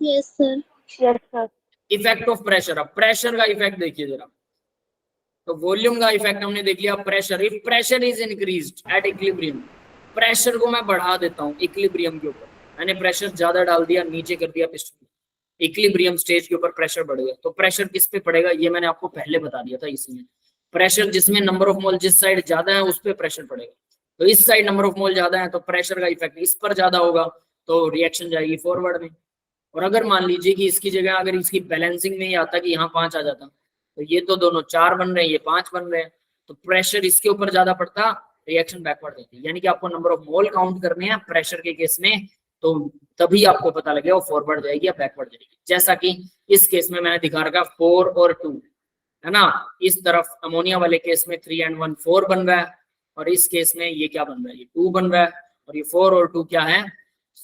Yes, sir. Yes, sir. Effect of pressure, अब प्रेशर का इफेक्ट देखिए जरा। तो वॉल्यूम का इफेक्ट हमने देख लिया, pressure, if pressure is increased at equilibrium, pressure को मैं बढ़ा देता हूँ इक्विलिब्रियम के ऊपर, मैंने प्रेशर ज्यादा डाल दिया, नीचे कर दिया पिस्टन, इक्विलिब्रियम स्टेज के ऊपर प्रेशर बढ़ गया, तो प्रेशर किस पे पड़ेगा ये मैंने आपको पहले बता दिया था। इसमें प्रेशर जिसमें नंबर ऑफ मोल जिस साइड ज्यादा है उस पे प्रेशर पड़ेगा, तो इस साइड नंबर ऑफ मोल ज्यादा है तो प्रेशर का इफेक्ट इस पर ज्यादा होगा, तो रिएक्शन जाएगी फॉरवर्ड में। और अगर मान लीजिए कि इसकी जगह अगर इसकी बैलेंसिंग में ही आता कि यहाँ 5 आ जाता, तो ये तो दोनों 4 बन रहे हैं, ये 5 बन रहे हैं, तो प्रेशर इसके ऊपर ज्यादा पड़ता, रिएक्शन बैकवर्ड देती है। यानी कि आपको नंबर ऑफ मोल काउंट करने हैं प्रेशर के केस में, तो तभी आपको पता लगेगा वो फॉरवर्ड जाएगी या बैकवर्ड जाएगी। जैसा कि इस केस में मैंने दिखा रखा 4 और 2 है ना, इस तरफ अमोनिया वाले केस में 3 and 1 4 बन रहा है, और इस केस में ये क्या बन रहा है, ये 2 बन रहा है, और ये 4 और 2 क्या है,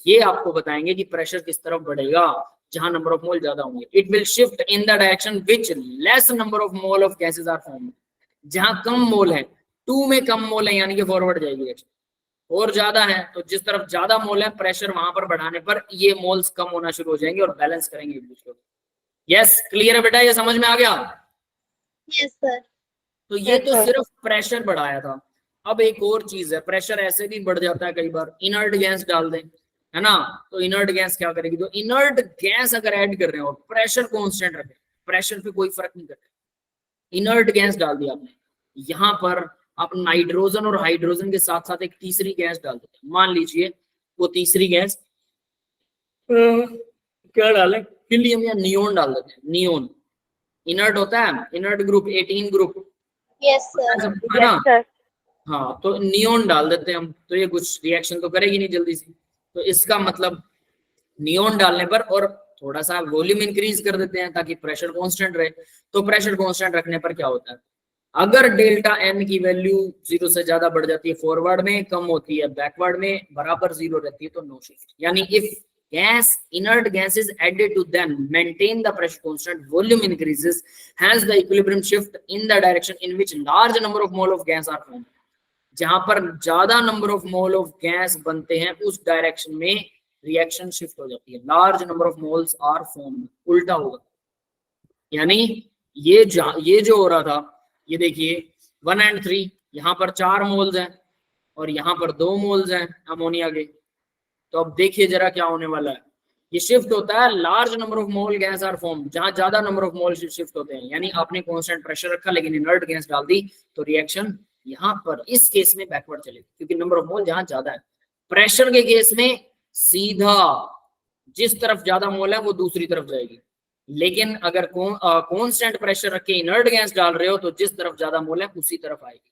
ये आपको बताएंगे कि प्रेशर किस तरफ बढ़ेगा जहां नंबर ऑफ मोल ज्यादा होंगे। It will shift in the direction which less number of mole of gases are formed, जहां कम मोल है, 2 में कम मोल है यानी कि फॉरवर्ड जाएगी रिएक्शन, और ज्यादा है तो जिस तरफ ज्यादा मोल है प्रेशर वहां पर बढ़ाने पर ये मोल्स कम होना शुरू हो जाएंगे और बैलेंस करेंगे एक दूसरे को। यस, क्लियर है बेटा, ये समझ में आ गया? Yes, sir. तो ये Yes, तो sir. सिर्फ प्रेशर बढ़ाया था। अब एक और चीज है, प्रेशर ऐसे भी बढ़ जाता है कई बार, इनर्ट गैस डाल दें, है ना, तो इनर्ट गैस क्या करेगी, तो इनर्ट गैस अगर ऐड कर रहे हो और प्रेशर कांस्टेंट रखें, प्रेशर पे कोई फर्क नहीं करता, इनर्ट गैस डाल दिया आपने, यहाँ पर आप नाइट्रोजन और हाइड्रोजन के साथ साथ एक तीसरी गैस डाल देते हैं, मान लीजिए वो तीसरी गैस क्या डालें, हीलियम या नियोन डाल देते हैं, नियोन इनर्ट होता है, inert group 18 group Yes, sir. है Yes, ना, sir. हाँ, तो नियोन डाल देते हैं हम, तो ये कुछ रिएक्शन तो करेगी नहीं जल्दी से, तो इसका मतलब नियोन डालने पर और थोड़ा सा वॉल्यूम इंक्रीज कर देते हैं ताकि प्रेशर कांस्टेंट रहे, तो प्रेशर कांस्टेंट रखने पर क्या होता है, अगर डेल्टा एन की वैल्यू 0 से ज्यादा बढ़ जाती है फॉरवर्ड में, कम होती है बैकवर्ड में, बराबर 0 रहती है तो नो शिफ्ट। यानी if gas inert gas is added to them maintain the pressure constant, volume increases, hence the equilibrium shift in the direction in which large number of mole of gas are formed, जहां पर ज्यादा number of mole of gas बनते हैं उस डायरेक्शन में रिएक्शन शिफ्ट हो जाती है, large number of moles are formed, उल्टा होगा। यानी ये जो हो रहा था, ये देखिए 1 and 3, यहाँ पर 4 मोल्स हैं और यहाँ पर 2 मोल्स हैं अमोनिया के, तो अब देखिए जरा क्या होने वाला है, ये शिफ्ट होता है, large number of mole gas are form, जहां ज्यादा नंबर ऑफ मोल शिफ्ट होते हैं, यानी आपने कांस्टेंट प्रेशर रखा लेकिन इनर्ट गैस डाल दी, तो रिएक्शन यहाँ पर इस केस में बैकवर्ड चलेगी क्योंकि नंबर ऑफ मोल जहां ज्यादा है। प्रेशर के केस में सीधा जिस तरफ ज्यादा मोल है वो दूसरी तरफ जाएगी, लेकिन अगर कांस्टेंट प्रेशर रख के इनर्ट गैस डाल रहे हो तो जिस तरफ ज्यादा मोल है उसी तरफ आएगी।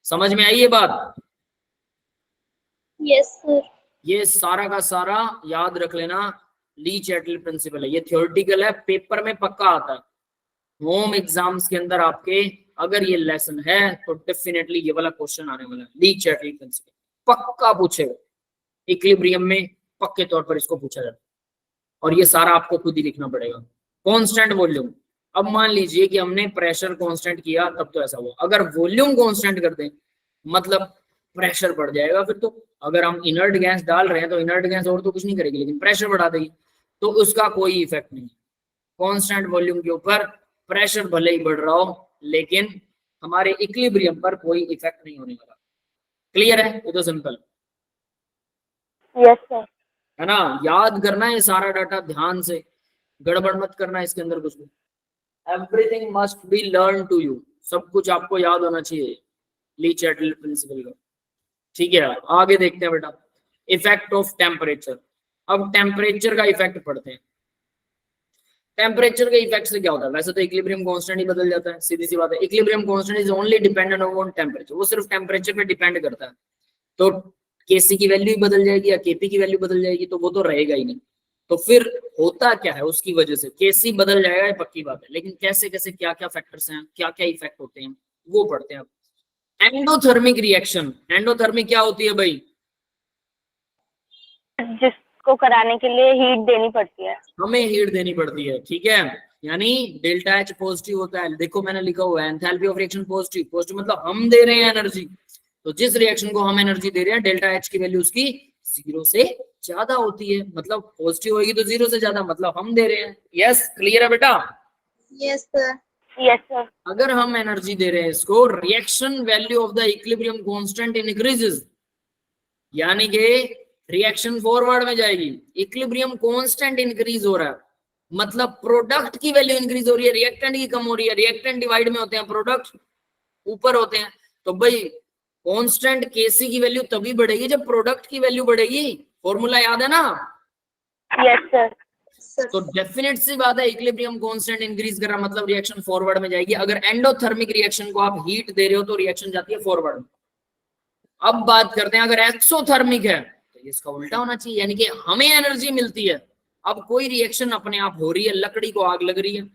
समझ में आई ये बात? Yes, sir. ये सारा का सारा याद रख लेना, ली चैटल प्रिंसिपल है, ये थ्योरेटिकल है, पेपर में पक्का आता है, होम एग्जाम्स के अंदर आपके अगर ये लेसन है तो डेफिनेटली ये वाला क्वेश्चन आने वाला है, ली चैटल प्रिंसिपल पक्का पूछेगा, इक्विलिब्रियम में पक्के तौर पर इसको पूछा जाता है, और ये सारा आपको खुद ही लिखना पड़ेगा। कांस्टेंट वॉल्यूम, अब मान लीजिए कि हमने प्रेशर कांस्टेंट किया तब तो ऐसा हुआ, अगर वॉल्यूम कांस्टेंट कर दें मतलब प्रेशर बढ़ जाएगा, फिर तो अगर हम इनर्ट गैस डाल रहे हैं तो इनर्ट गैस और तो कुछ नहीं करेगी लेकिन प्रेशर बढ़ा देगी, तो उसका कोई इफेक्ट नहीं। कांस्टेंट वॉल्यूम के ऊपर प्रेशर भले ही बढ़ रहा हो लेकिन हमारे इक्विलिब्रियम पर कोई इफेक्ट नहीं होने वाला। क्लियर है? ये तो सिंपल Yes, sir. है ना, याद करना है ये सारा डाटा ध्यान से, गड़बड़ मत करना इसके अंदर कुछ भी, everything must be learn to you, सब कुछ आपको याद होना चाहिए ली चैटल प्रिंसिपल का। ठीक है, आगे देखते हैं बेटा, इफेक्ट ऑफ टेम्परेचर। अब टेम्परेचर का इफेक्ट पढ़ते हैं। टेम्परेचर के इफेक्ट से क्या होता है, वैसे तो इक्विलिब्रियम कांस्टेंट ही बदल जाता है, सीधी सी बात है, equilibrium constant is only dependent on temperature, वो सिर्फ टेम्परेचर पे डिपेंड करता है, तो केसी की वैल्यू ही बदल जाएगी या केपी की वैल्यू बदल जाएगी तो वो तो रहेगा ही नहीं, तो फिर होता क्या है उसकी वजह से, केसी बदल जाएगा ये पक्की बात है, लेकिन कैसे कैसे क्या क्या फैक्टर्स हैं, क्या क्या इफेक्ट होते हैं वो पढ़ते हैं। एंडोथर्मिक रिएक्शन, एंडोथर्मिक क्या होती है भाई, जिसको कराने के लिए हीट देनी पड़ती है, हमें हीट देनी पड़ती है, ठीक है, यानी डेल्टा एच पॉजिटिव होता है। देखो मैंने लिखा हुआ है enthalpy of reaction positive, positive मतलब हम दे रहे हैं एनर्जी, तो जिस रिएक्शन को हम एनर्जी दे रहे हैं डेल्टा एच की वैल्यू उसकी 0 से ज्यादा होती है, मतलब पॉजिटिव होगी तो 0 से ज्यादा, मतलब हम दे रहे हैं। यस क्लियर है बेटा? Yes, sir. Yes, sir. अगर हम एनर्जी दे रहे हैं इसको, reaction value of the equilibrium constant increases, यानी कि रिएक्शन फॉरवर्ड में जाएगी, इक्विलिब्रियम कांस्टेंट इंक्रीज हो रहा है, मतलब प्रोडक्ट की वैल्यू इंक्रीज हो रही है, रिएक्टेंट की कम हो रही है। रिएक्टेंट डिवाइड में होते हैं, प्रोडक्ट ऊपर होते हैं, तो भाई कांस्टेंट केसी की वैल्यू तभी बढ़ेगी जब प्रोडक्ट की वैल्यू बढ़ेगी। फॉर्मूला याद है ना? Yes, sir. Sir. तो डेफिनेट सी बात है इक्विलिब्रियम कांस्टेंट इंक्रीज कर रहा मतलब रिएक्शन फॉरवर्ड में जाएगी। अगर एंडोथर्मिक रिएक्शन को आप हीट दे रहे हो तो रिएक्शन जाती है फॉरवर्ड में। अब बात करते हैं अगर एक्सोथर्मिक है तो इसका उल्टा होना चाहिए, यानी कि हमें एनर्जी मिलती है। अब कोई रिएक्शन अपने आप हो रही है, लकड़ी को आग लग रही है,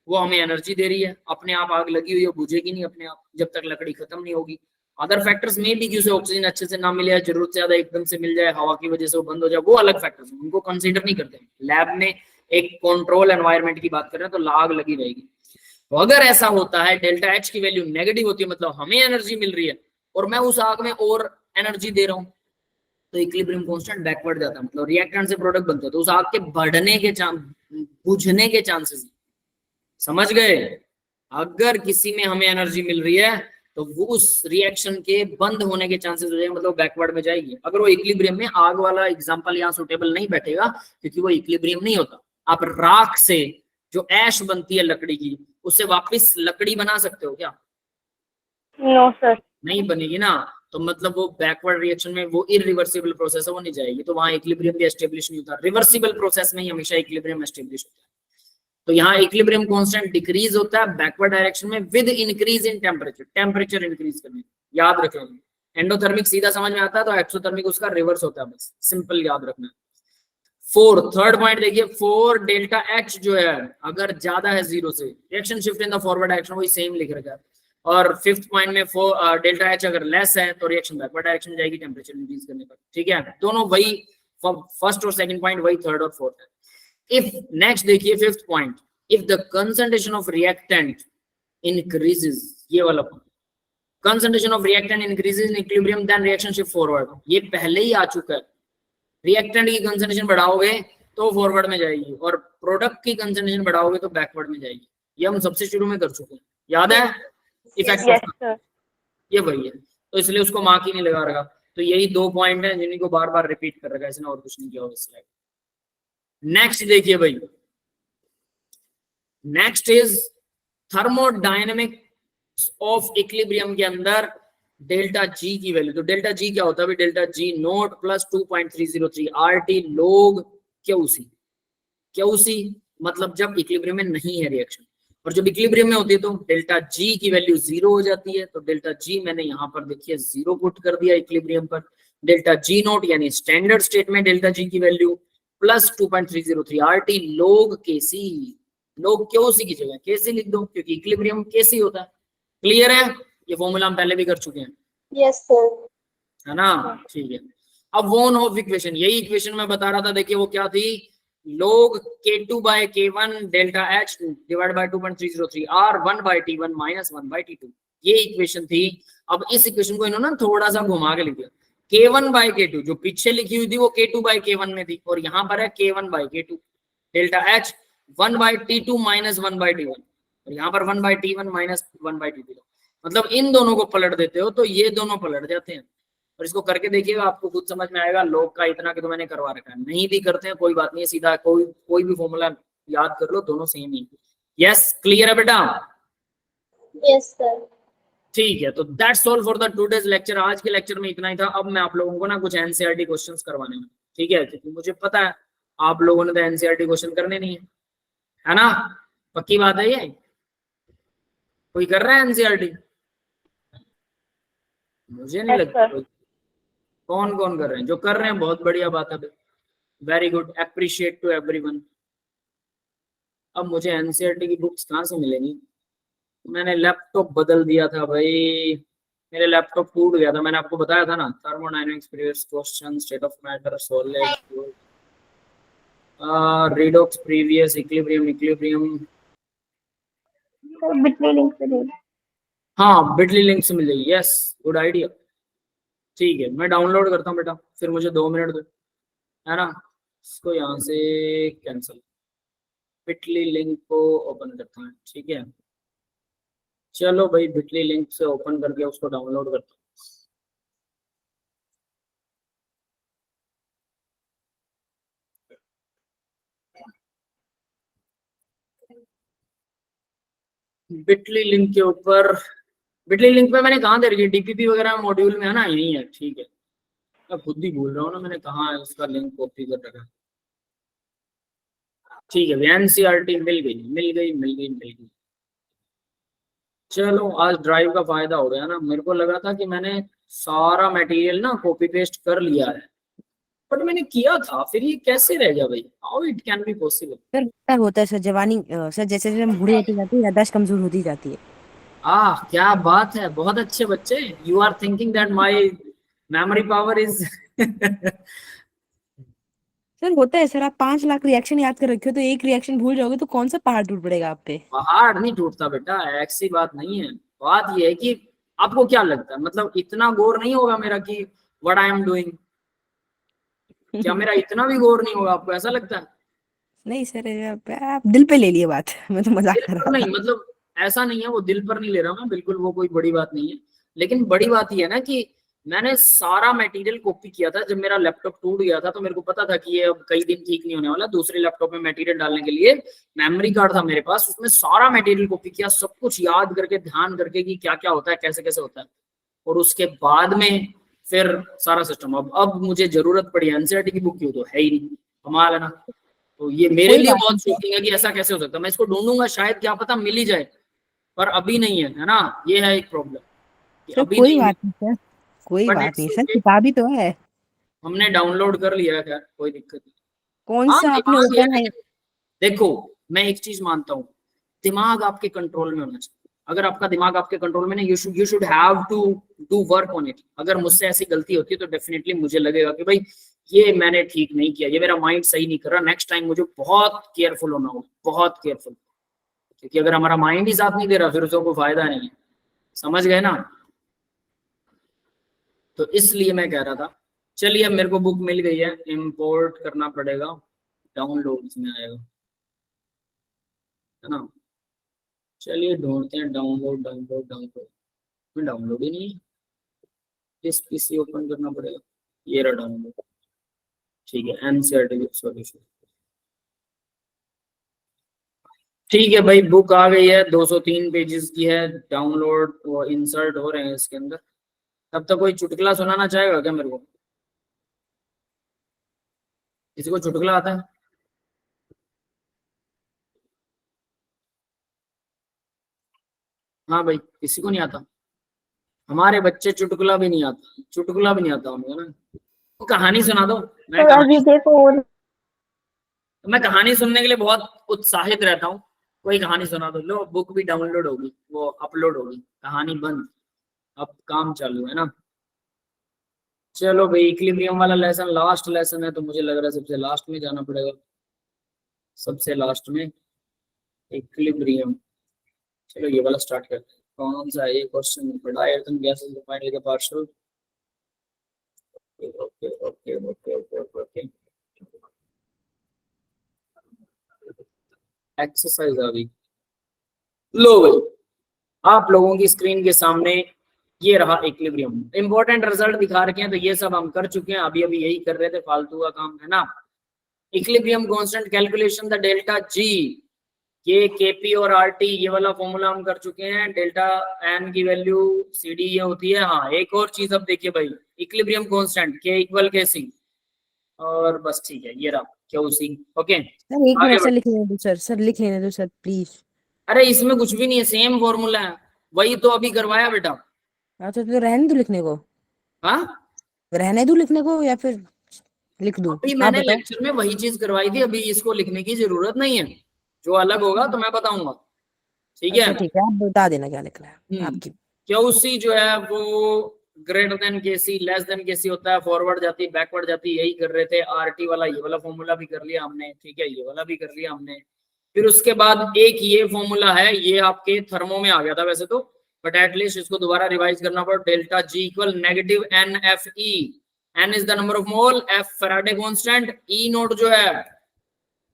वो हमें एनर्जी दे रही है, अपने आप आग लगी हुई है, बुझेगी नहीं अपने आप जब तक लकड़ी खत्म नहीं होगी। अदर फैक्टर्स में भी कि उसे ऑक्सीजन अच्छे से ना मिले या जरूरत से ज्यादा एकदम से मिल जाए, हवा की वजह से वो बंद हो जाए, वो अलग फैक्टर्स हैं, उनको कंसीडर नहीं करते। लैब में एक कंट्रोल एनवायरनमेंट की बात कर रहे हैं तो आग लगी रहेगी। तो अगर ऐसा होता है डेल्टा एच की वैल्यू नेगेटिव होती है, मतलब हमें एनर्जी मिल रही है और मैं उस आग में और एनर्जी दे रहा हूं, तो इक्विलिब्रियम कांस्टेंट बैकवर्ड जाता है, मतलब रिएक्टेंट से प्रोडक्ट बनता है, तो उस आग के बढ़ने के बुझने के चांसेस। समझ गए? अगर किसी में हमें एनर्जी मिल रही है तो वो उस रिएक्शन के बंद होने के चांसेस हो जाएंगे, मतलब बैकवर्ड में जाएगी। अगर वो इक्विलिब्रियम में, आग वाला एग्जांपल यहाँ सुटेबल नहीं बैठेगा क्योंकि वो इक्विलिब्रियम नहीं होता। आप राख से जो ऐश बनती है लकड़ी की, उससे वापस लकड़ी बना सकते हो क्या? No, sir. नहीं बनेगी ना, तो मतलब वो बैकवर्ड रिएक्शन में वो इरिवर्सिबल प्रोसेस है, वो नहीं जाएगी, तो वहां इक्विलिब्रियम भी एस्टेब्लिश नहीं होता। रिवर्सिबल प्रोसेस में ही हमेशा इक्विलिब्रियम एस्टेब्लिश होता है। तो यहाँ इक्विलिब्रियम कांस्टेंट डिक्रीज होता है बैकवर्ड डायरेक्शन में with increase in temperature, temperature increase करने, याद रख लेना। एंडोथर्मिक सीधा समझ में आता है, तो एक्सोथर्मिक उसका रिवर्स होता है, बस सिंपल याद रखना। थर्ड पॉइंट देखिए, फोर डेल्टा एच जो है अगर ज्यादा है 0 से, reaction shift in the forward direction, वही सेम लिख रखा है। और फिफ्थ पॉइंट में डेल्टा एच अगर लेस है तो रिएक्शन बैकवर्ड डायरेक्शन में जाएगी टेम्परेचर इंक्रीज करने पर। ठीक है, दोनों वही, फर्स्ट और सेकंड पॉइंट वही, थर्ड और फोर्थ है। If next देखिए fifth point, if the concentration of reactant increases, ये वाला concentration of reactant increases in equilibrium then reaction shift forward, ये पहले ही आ चुका है। रिएक्टेंट की कंसंट्रेशन बढ़ाओगे तो फॉरवर्ड में जाएगी और प्रोडक्ट की कंसंट्रेशन बढ़ाओगे तो बैकवर्ड में जाएगी। ये हम सबसे शुरू में कर चुके हैं, याद है? Effect Yes, sir. ये वही है, तो इसलिए उसको मार्क ही नहीं लगा रखा। तो यही 2 पॉइंट है जिनको बार बार रिपीट कर रखा है इसने, और कुछ नहीं किया होगा स्लाइड। नेक्स्ट देखिए भाई, next is thermodynamics of equilibrium के अंदर डेल्टा जी की वैल्यू। तो डेल्टा जी क्या होता है? Delta G note plus 2.303 RT log QC. QC मतलब जब इक्विलिब्रियम में नहीं है रिएक्शन, और जब इक्विलिब्रियम में होती है तो डेल्टा जी की वैल्यू 0 हो जाती है। तो डेल्टा जी मैंने यहाँ पर देखिए 0 पुट कर दिया इक्विलिब्रियम पर। डेल्टा जी नोट यानी स्टैंडर्ड स्टेट में डेल्टा जी की वैल्यू प्लस 2.303 RT log केसी, log क्यूसी की जगह केसी लिख दो क्योंकि इक्विलिब्रियम केसी होता है। क्लियर है? ये फॉर्मूला हम पहले भी कर चुके हैं, Yes, sir. है ना? ठीक है, अब वॉन हॉफ इक्वेशन, यही इक्वेशन मैं बता रहा था, देखिए वो क्या थी, log K2 by K1 delta H divide by 2.303 R 1 by T1 minus 1 by T2, ये इक्वेशन थी। अब इस इक्वेशन को इन्होंने थोड़ा सा घुमा के लिख दिया, K1 by K2 जो पीछे लिखी हुई थी वो K2 by K1 में थी, और यहाँ पर है K1 by K2 delta H 1 by T2 minus 1 by T1, और यहाँ पर 1 by T1 minus 1 by T2। मतलब इन दोनों को पलट देते हो तो ये दोनों पलट जाते हैं। और इसको करके देखिएगा, आपको खुद समझ में आएगा। लोग का इतना कि तो मैंने करवा रखा है, नहीं भी करते हैं कोई बात नहीं, सीधा कोई भी फॉर्मूला याद कर लो, दोनों सेम ही। यस क्लियर है बेटा? Yes, sir. ठीक है, तो that's all for the today's lecture. आज के लेक्चर में इतना ही था। अब मैं आप लोगों को ना कुछ एनसीईआरटी क्वेश्चंस करवाने में, ठीक है, क्योंकि मुझे पता है आप लोगों ने तो एनसीईआरटी क्वेश्चन करने नहीं है ना? पक्की बात है ये? कोई कर रहा है एनसीईआरटी? मुझे नहीं लगता। कौन कौन कर रहे हैं? जो कर रहे हैं बहुत बढ़िया बात है, very good, appreciate to everyone. अब मुझे एनसीईआरटी की बुक्स कहाँ से मिलेंगी? मैंने लैपटॉप बदल दिया था भाई, मेरे लैपटॉप टूट गया था, मैंने आपको बताया था ना। Thermodynamics previous question, state of matter, solid, redox previous, equilibrium, sir Bitly link से दे। हाँ बिटली लिंक से मिल जाएगी, यस गुड आइडिया। ठीक है मैं डाउनलोड करता हूँ बेटा, फिर मुझे 2 मिनट दो, है ना। इसको यहाँ से कैंसिल, बिटली लिंक को ओपन करता हूँ, ठीक है। चलो भाई बिटली लिंक से ओपन करके उसको डाउनलोड करता हूँ। बिटली लिंक के ऊपर, बिटली लिंक पे मैंने कहाँ दे रखी है, डीपीपी वगैरह मॉड्यूल में है ना, यही है, ठीक है। मैं खुद ही भूल रहा हूँ ना मैंने कहाँ है उसका लिंक कॉपी कर रखा है। ठीक है एनसीईआरटी मिल गई मिल गई मिल गई मिल गई। चलो आज ड्राइव का फायदा हो गया ना, मेरे को लगा था कि मैंने सारा मटेरियल ना कॉपी पेस्ट कर लिया है, बट मैंने किया था, फिर ये कैसे रह गया भाई, how it can be possible. Sir क्या होता है सर, जवानी सर जैसे जैसे हम बूढ़े होते जाते हैं याददाश्त कमजोर होती जाती है। क्या बात है, बहुत अच्छे बच्चे, you are thinking that my memory power is sir होता है सर, आप 5 लाख रिएक्शन याद कर रखे हो तो एक रिएक्शन भूल जाओगे तो कौन सा पहाड़ टूट पड़ेगा आप पे। पहाड़ नहीं टूटता बेटा, ऐसी बात नहीं है। बात ये है कि आपको क्या लगता है, मतलब इतना गौर नहीं होगा मेरा कि व्हाट आई एम डूइंग, क्या मेरा इतना भी गौर नहीं होगा, आपको ऐसा लगता है। नहीं सर, आप दिल पे ले लिए बात मैं तो मजाक दिल कर पर रहा नहीं, था। मतलब ऐसा नहीं है, वो दिल पर नहीं ले रहा हूँ मैं, बिल्कुल वो कोई बड़ी बात नहीं है। लेकिन बड़ी बात ये है ना कि मैंने सारा मटेरियल कॉपी किया था, जब मेरा लैपटॉप टूट गया था तो मेरे को पता था कि ये अब कई दिन ठीक नहीं होने वाला, दूसरे लैपटॉप में मटेरियल डालने के लिए मेमोरी कार्ड था मेरे पास, उसमें सारा मटेरियल कॉपी किया, सब कुछ याद करके ध्यान करके कि क्या क्या होता है कैसे कैसे होता है, और उसके बाद में फिर सारा सिस्टम। अब मुझे जरूरत पड़ी एनसीईआरटी की बुक की, तो है ही नहीं, कमाल है ना। तो ये मेरे कोई लिए बात बहुत नहीं सर। शॉकिंग है कि ऐसा कैसे हो सकता है, मैं इसको ढूंढूंगा शायद, क्या पता मिल ही जाए, पर अभी नहीं है ना, ये है एक प्रॉब्लम कि सर अभी कोई नहीं बात मिल, नहीं सर, कोई बट बात इट्स नहीं सर, ओके, किताब ही तो है। हमने डाउनलोड कर लिया है, खैर कोई दिक्कत नहीं। कौन हाँ सा आपने दिमाग है, ओपन है? लेकिन देखो मैं एक चीज मानता हूँ, दिमाग आपके कंट्रोल में होना चाहिए। अगर आपका दिमाग आपके कंट्रोल में नहीं, you should have to do work on it. अगर मुझसे ऐसी गलती होती है तो डेफिनेटली मुझे लगेगा कि भाई ये मैंने ठीक नहीं किया, ये मेरा माइंड सही नहीं कर रहा, नेक्स्ट टाइम मुझे बहुत केयरफुल होना होगा, बहुत केयरफुल। क्योंकि अगर हमारा माइंड ही साथ नहीं दे रहा फिर उसका कोई फायदा नहीं है, समझ गए ना। तो इसलिए मैं कह रहा था, चलिए अब मेरे को बुक मिल गई है, इंपोर्ट करना पड़ेगा, डाउनलोड में आएगा, है ना। चलिए ढूंढते हैं, डाउनलोड डाउनलोड डाउनलोड, में डाउनलोड ही नहीं है, इस पीसी ओपन करना पड़ेगा, ये रहा डाउनलोड, ठीक है एनसीईआरटी सॉल्यूशन। ठीक है भाई बुक आ गई है, 203 पेजेस की है, डाउनलोड वो इंसर्ट हो रहे हैं इसके अंदर। तब तक कोई चुटकुला सुनाना चाहेगा क्या मेरे को, किसी को चुटकुला आता है। हाँ भाई किसी को नहीं आता, हमारे बच्चे चुटकुला भी नहीं आता, चुटकुला भी नहीं आता उनको ना, तो कहानी सुना दो। मैं सर अभी कहानी, देखो और मैं कहानी सुनने के लिए बहुत उत्साहित रहता हूँ, कोई कहानी सुना दो। लो बुक भी डाउनलोड होगी, वो अपलोड होगी, कहानी बंद, अब काम चालू है ना। चलो भाई इक्विलिब्रियम वाला लेसन लास्ट लेसन है, तो मुझे लग रहा है सबसे लास्ट में जाना पड़ेगा, सबसे लास्ट में इक्विलिब्रियम। चलो ये वाला स्टार्ट करते हैं, कौन सा है ये क्वेश्चन, बड़ा एर्थन gases refined with the partial, okay okay okay okay okay. Exercise आ गई, लो भाई आप लोगों की स्क्रीन के सामने ये रहा इक्विलिब्रियम, इंपॉर्टेंट रिजल्ट दिखा रखे हैं, तो ये सब हम कर चुके हैं, अभी अभी यही कर रहे थे, फालतू का काम है ना। Equilibrium constant calculation the delta G, ये केपी और आरटी ये वाला फॉर्मूला हम कर चुके हैं, डेल्टा एन की वैल्यू सी डी ये होती है। हाँ एक और चीज अब देखिए भाई, इक्विलिब्रियम कांस्टेंट के इक्वल के सी, और बस ठीक है ये रहा क्यू सी, ओके सर एक आगे मिनट सर, बढ़। लिख लेने दो सर, सर लिख लेने दो सर प्लीज। अरे इसमें कुछ भी नहीं है, सेम फॉर्मूला है, वही तो अभी करवाया बेटा। अच्छा तो रहने दो लिखने को, हाँ रहने दो लिखने को या फिर लिख दूं? अभी आप मैंने बताओ। लेक्चर में वही चीज करवाई थी, अभी इसको लिखने की जरूरत नहीं है, जो अलग होगा तो मैं बताऊंगा, ठीक है। अच्छा ठीक है, आप बता देना क्या लिख रहा है आपकी। क्यू सी जो है वो ग्रेटर देन के सी लेस देन के सी होता है, फॉरवर्ड जाती बैकवर्ड जाती, यही कर रहे थे। आर टी वाला ये वाला फॉर्मूला भी कर लिया हमने, ठीक है, ये वाला भी कर लिया हमने। फिर उसके बाद एक ये फॉर्मूला है, ये आपके थर्मो में आ गया था वैसे तो, बट एटलीस्ट इसको दोबारा रिवाइज करना पड़ा। Delta G equal negative N F E, N is the number of mole, F Faraday constant, E naught जो है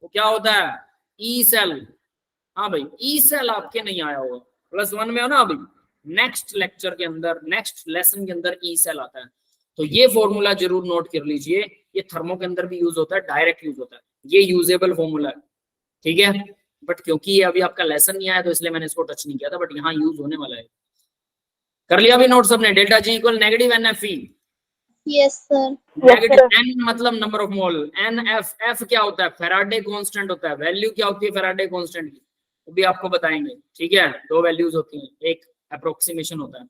वो क्या होता है, ई सेल। हाँ भाई ई सेल आपके नहीं आया होगा, +1 में हो ना अभी, नेक्स्ट लेक्चर के अंदर, नेक्स्ट लेसन के अंदर ई सेल आता है। तो ये फॉर्मूला जरूर नोट कर लीजिए, ये थर्मो के अंदर भी यूज होता है, डायरेक्ट यूज होता है, ये यूजेबल फॉर्मूला है, ठीक है। बट क्योंकि ये अभी आपका लेसन नहीं आया तो इसलिए मैंने इसको टच नहीं किया था, बट यहाँ यूज होने वाला है। कर लिया अभी नोट सबने, delta G equal negative N F E, Yes, sir. Negative N मतलब number of mole, N F, F क्या होता है, फैराडे कांस्टेंट होता है, वैल्यू क्या होती है फैराडे कांस्टेंट की, वो भी आपको बताएंगे, ठीक है। 2 वैल्यूज होती हैं, एक अप्रोक्सीमेशन होता है।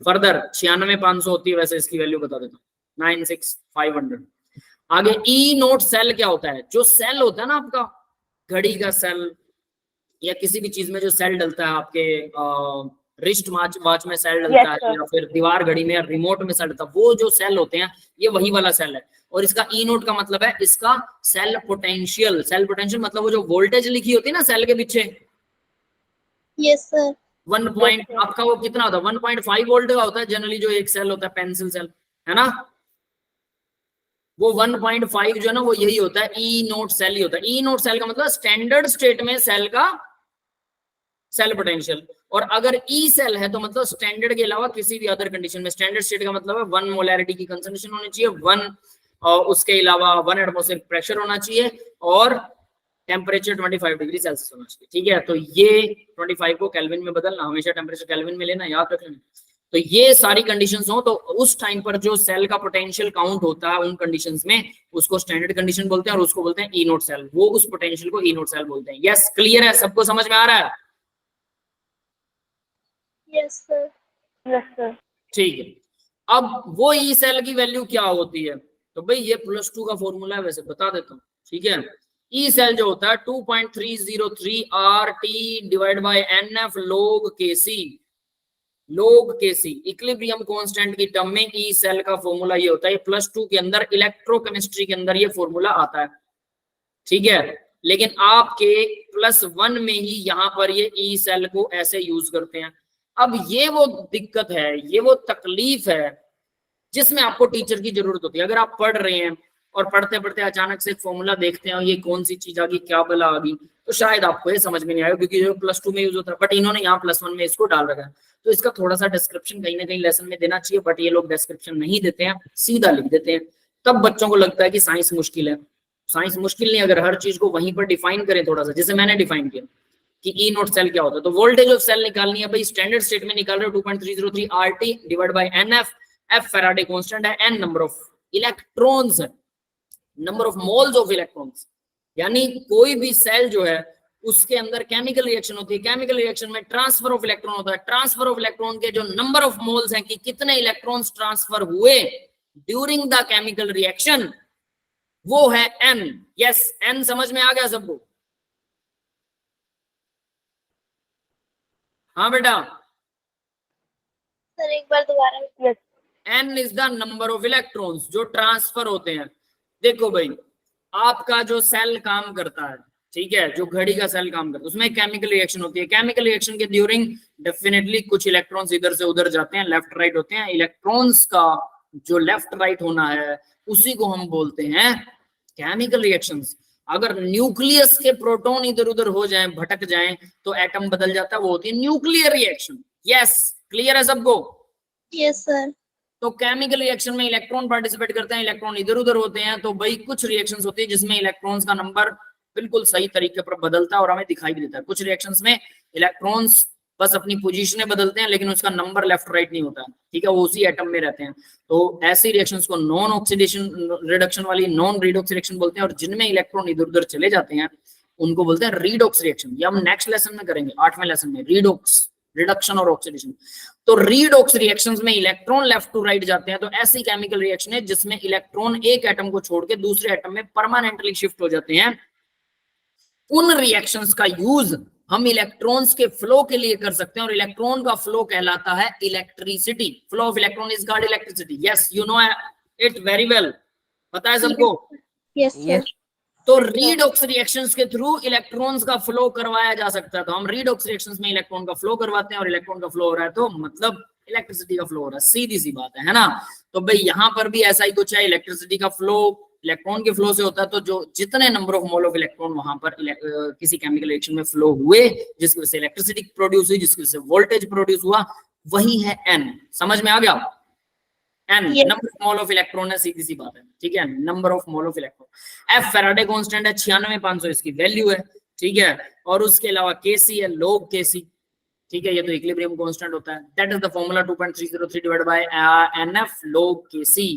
फर्दर 96,500 होती है, वैसे इसकी वैल्यू बता देता हूँ, 96,500। आगे ई नोट सेल क्या होता है, जो सेल होता है ना आपका घड़ी का सेल, या किसी भी चीज में जो सेल डलता है, आपके रिस्ट वॉच में सेल डलता Yes, है, sir. या फिर दीवार घड़ी में या रिमोट में सेल डलता है, वो जो सेल होते हैं ये वही वाला सेल है। और इसका ई नोट का मतलब है इसका सेल पोटेंशियल, सेल पोटेंशियल मतलब वो जो वोल्टेज लिखी होती है ना सेल के पीछे, Yes, sir. 1 पॉइंट आपका वो कितना होता है, 1.5 वोल्ट का होता है जनरली, जो एक सेल होता है पेंसिल सेल, है ना, वो 1.5 जो है ना वो यही होता है, ई नोट सेल ही होता है। ई नोट सेल का मतलब स्टैंडर्ड स्टेट में सेल का सेल पोटेंशियल, और अगर ई सेल है तो मतलब स्टैंडर्ड के अलावा किसी भी अदर कंडीशन में, स्टैंडर्ड स्टेट का मतलब है 1 मोलैरिटी की कंसंट्रेशन होनी चाहिए, 1 उसके अलावा 1 एटमॉस्फेरिक प्रेशर होना चाहिए, और टेम्परेचर 25 डिग्री सेल्सियस होना चाहिए, ठीक है। तो ये 25 को केल्विन में बदलना, हमेशा टेम्परेचर केल्विन में लेना, याद रख लेना। तो ये सारी कंडीशंस हो तो उस टाइम पर जो सेल का पोटेंशियल काउंट होता है उन कंडीशंस में, उसको स्टैंडर्ड कंडीशन बोलते हैं, और उसको बोलते हैं ई नोट सेल, वो उस पोटेंशियल को ई नोट सेल बोलते हैं। यस क्लियर है, सबको समझ में आ रहा है? Yes, sir. Yes, sir. ठीक है। अब वो ई सेल की वैल्यू क्या होती है, तो भाई ये +2 का फॉर्मूला है, वैसे बता देता हूँ, ठीक है। ई सेल जो होता है 2.303 RT divide by NF log KC, log KC equilibrium constant की टर्म में ई सेल का फॉर्मूला ये होता है। +2 के अंदर इलेक्ट्रोकेमिस्ट्री के अंदर ये फॉर्मूला आता है, ठीक है। लेकिन आपके +1 में ही यहाँ पर ये ई सेल को ऐसे यूज करते हैं। अब ये वो दिक्कत है, ये वो तकलीफ है जिसमें आपको टीचर की जरूरत होती है। अगर आप पढ़ रहे हैं और पढ़ते पढ़ते अचानक से एक फॉर्मूला देखते हैं और ये कौन सी चीज आ गई, क्या बला आ गई, तो शायद आपको ये समझ में नहीं आएगा, क्योंकि जो +2 में यूज होता है, बट इन्होंने यहाँ +1 में इसको डाल रखा है, तो इसका थोड़ा सा डिस्क्रिप्शन कहीं ना कहीं लेसन में देना चाहिए, बट ये लोग डिस्क्रिप्शन नहीं देते हैं, सीधा लिख देते हैं। तब बच्चों को लगता है कि साइंस मुश्किल है। साइंस मुश्किल नहीं, अगर हर चीज को वहीं पर डिफाइन करें थोड़ा सा, जैसे मैंने डिफाइन किया कि ई नोट सेल क्या होता है, तो वोल्टेज ऑफ सेल निकालनी है भाई, स्टैंडर्ड स्टेट में निकाल रहे हो 2.303 RT divide by NF, F Faraday constant है, N नंबर ऑफ इलेक्ट्रॉन्स है, number of moles of electrons, यानी कोई भी सेल जो है उसके अंदर केमिकल रिएक्शन होती है, केमिकल रिएक्शन में ट्रांसफर ऑफ इलेक्ट्रॉन होता है, ट्रांसफर ऑफ इलेक्ट्रॉन के जो नंबर ऑफ मोल्स हैं कि कितने इलेक्ट्रॉन्स ट्रांसफर हुए ड्यूरिंग द केमिकल रिएक्शन, वो है N। यस N समझ में आ गया सबको? हाँ बेटा, Sir, एक बार दोबारा. Yes. N is the number of electrons जो ट्रांसफर होते हैं। देखो भाई, आपका जो सेल काम करता है, ठीक है, जो घड़ी का सेल काम करता है, उसमें केमिकल रिएक्शन होती है। केमिकल रिएक्शन के ड्यूरिंग डेफिनेटली कुछ इलेक्ट्रॉन्स इधर से उधर जाते हैं, लेफ्ट राइट होते हैं। इलेक्ट्रॉन्स का जो लेफ्ट राइट होना है उसी को हम बोलते हैं केमिकल रिएक्शंस। अगर न्यूक्लियस के प्रोटॉन इधर उधर हो जाएं, भटक जाएं, तो एटम बदल जाता है, वो होती है न्यूक्लियर रिएक्शन। यस क्लियर है सबको? Yes, sir. तो केमिकल रिएक्शन में इलेक्ट्रॉन पार्टिसिपेट करते हैं, इलेक्ट्रॉन इधर उधर होते हैं, तो भाई कुछ रिएक्शंस होती है जिसमें इलेक्ट्रॉन्स का नंबर बिल्कुल सही तरीके पर बदलता है और हमें दिखाई भी देता है। कुछ रिएक्शंस में इलेक्ट्रॉन्स बस अपनी पोजीशनें बदलते हैं लेकिन उसका नंबर लेफ्ट राइट नहीं होता, ठीक है, वो उसी एटम में रहते हैं। तो ऐसी रिएक्शंस को नॉन ऑक्सीडेशन रिडक्शन वाली, नॉन रिडॉक्स रिएक्शन बोलते हैं, और जिनमें इलेक्ट्रॉन इधर उधर चले जाते हैं उनको बोलते हैं रिडॉक्स रिएक्शन। ये हम नेक्स्ट लेसन में करेंगे, 8वें लेसन में, रिडॉक्स, रिडक्शन और ऑक्सीडेशन। तो रिडॉक्स रिएक्शंस में इलेक्ट्रॉन लेफ्ट टू राइट जाते हैं, तो ऐसी केमिकल रिएक्शन है जिसमें इलेक्ट्रॉन एक एटम को छोड़ के दूसरे एटम में परमानेंटली शिफ्ट हो जाते हैं। उन रिएक्शंस का यूज हम इलेक्ट्रॉन्स के फ्लो के लिए कर सकते हैं, और इलेक्ट्रॉन का फ्लो कहलाता है electricity. Flow of electron is called electricity. Yes, you know it very well, पता है सबको? Yes, sir. Yes. तो रीडॉक्स रिएक्शंस के थ्रू इलेक्ट्रॉन्स का फ्लो करवाया जा सकता है। तो हम रीडॉक्स रिएक्शंस में इलेक्ट्रॉन का फ्लो करवाते हैं और इलेक्ट्रॉन का फ्लो हो रहा है तो मतलब इलेक्ट्रिसिटी का फ्लो हो रहा है, सीधी सी बात है ना। तो भाई यहाँ पर भी ऐसा ही कुछ है, इलेक्ट्रिसिटी का फ्लो इलेक्ट्रॉन के फ्लो से होता है। तो जो जितने number of mole of electron वहां पर किसी केमिकल रिएक्शन में फ्लो हुए, जिसकी वजह से इलेक्ट्रिसिटी प्रोड्यूस हुई, जिसकी वजह से वोल्टेज प्रोड्यूस हुआ, वही है एन। समझ में आ गया? N Yes. Number of mole of electron है, सीधी सी बात है, ठीक है, number of mole of electron. F Faraday constant है 96,500 इसकी वैल्यू है, ठीक है। और उसके अलावा केसी है log केसी, ठीक है, ये तो इक्विलिब्रियम कांस्टेंट होता है। That is the formula 2.303 divided by NF log KC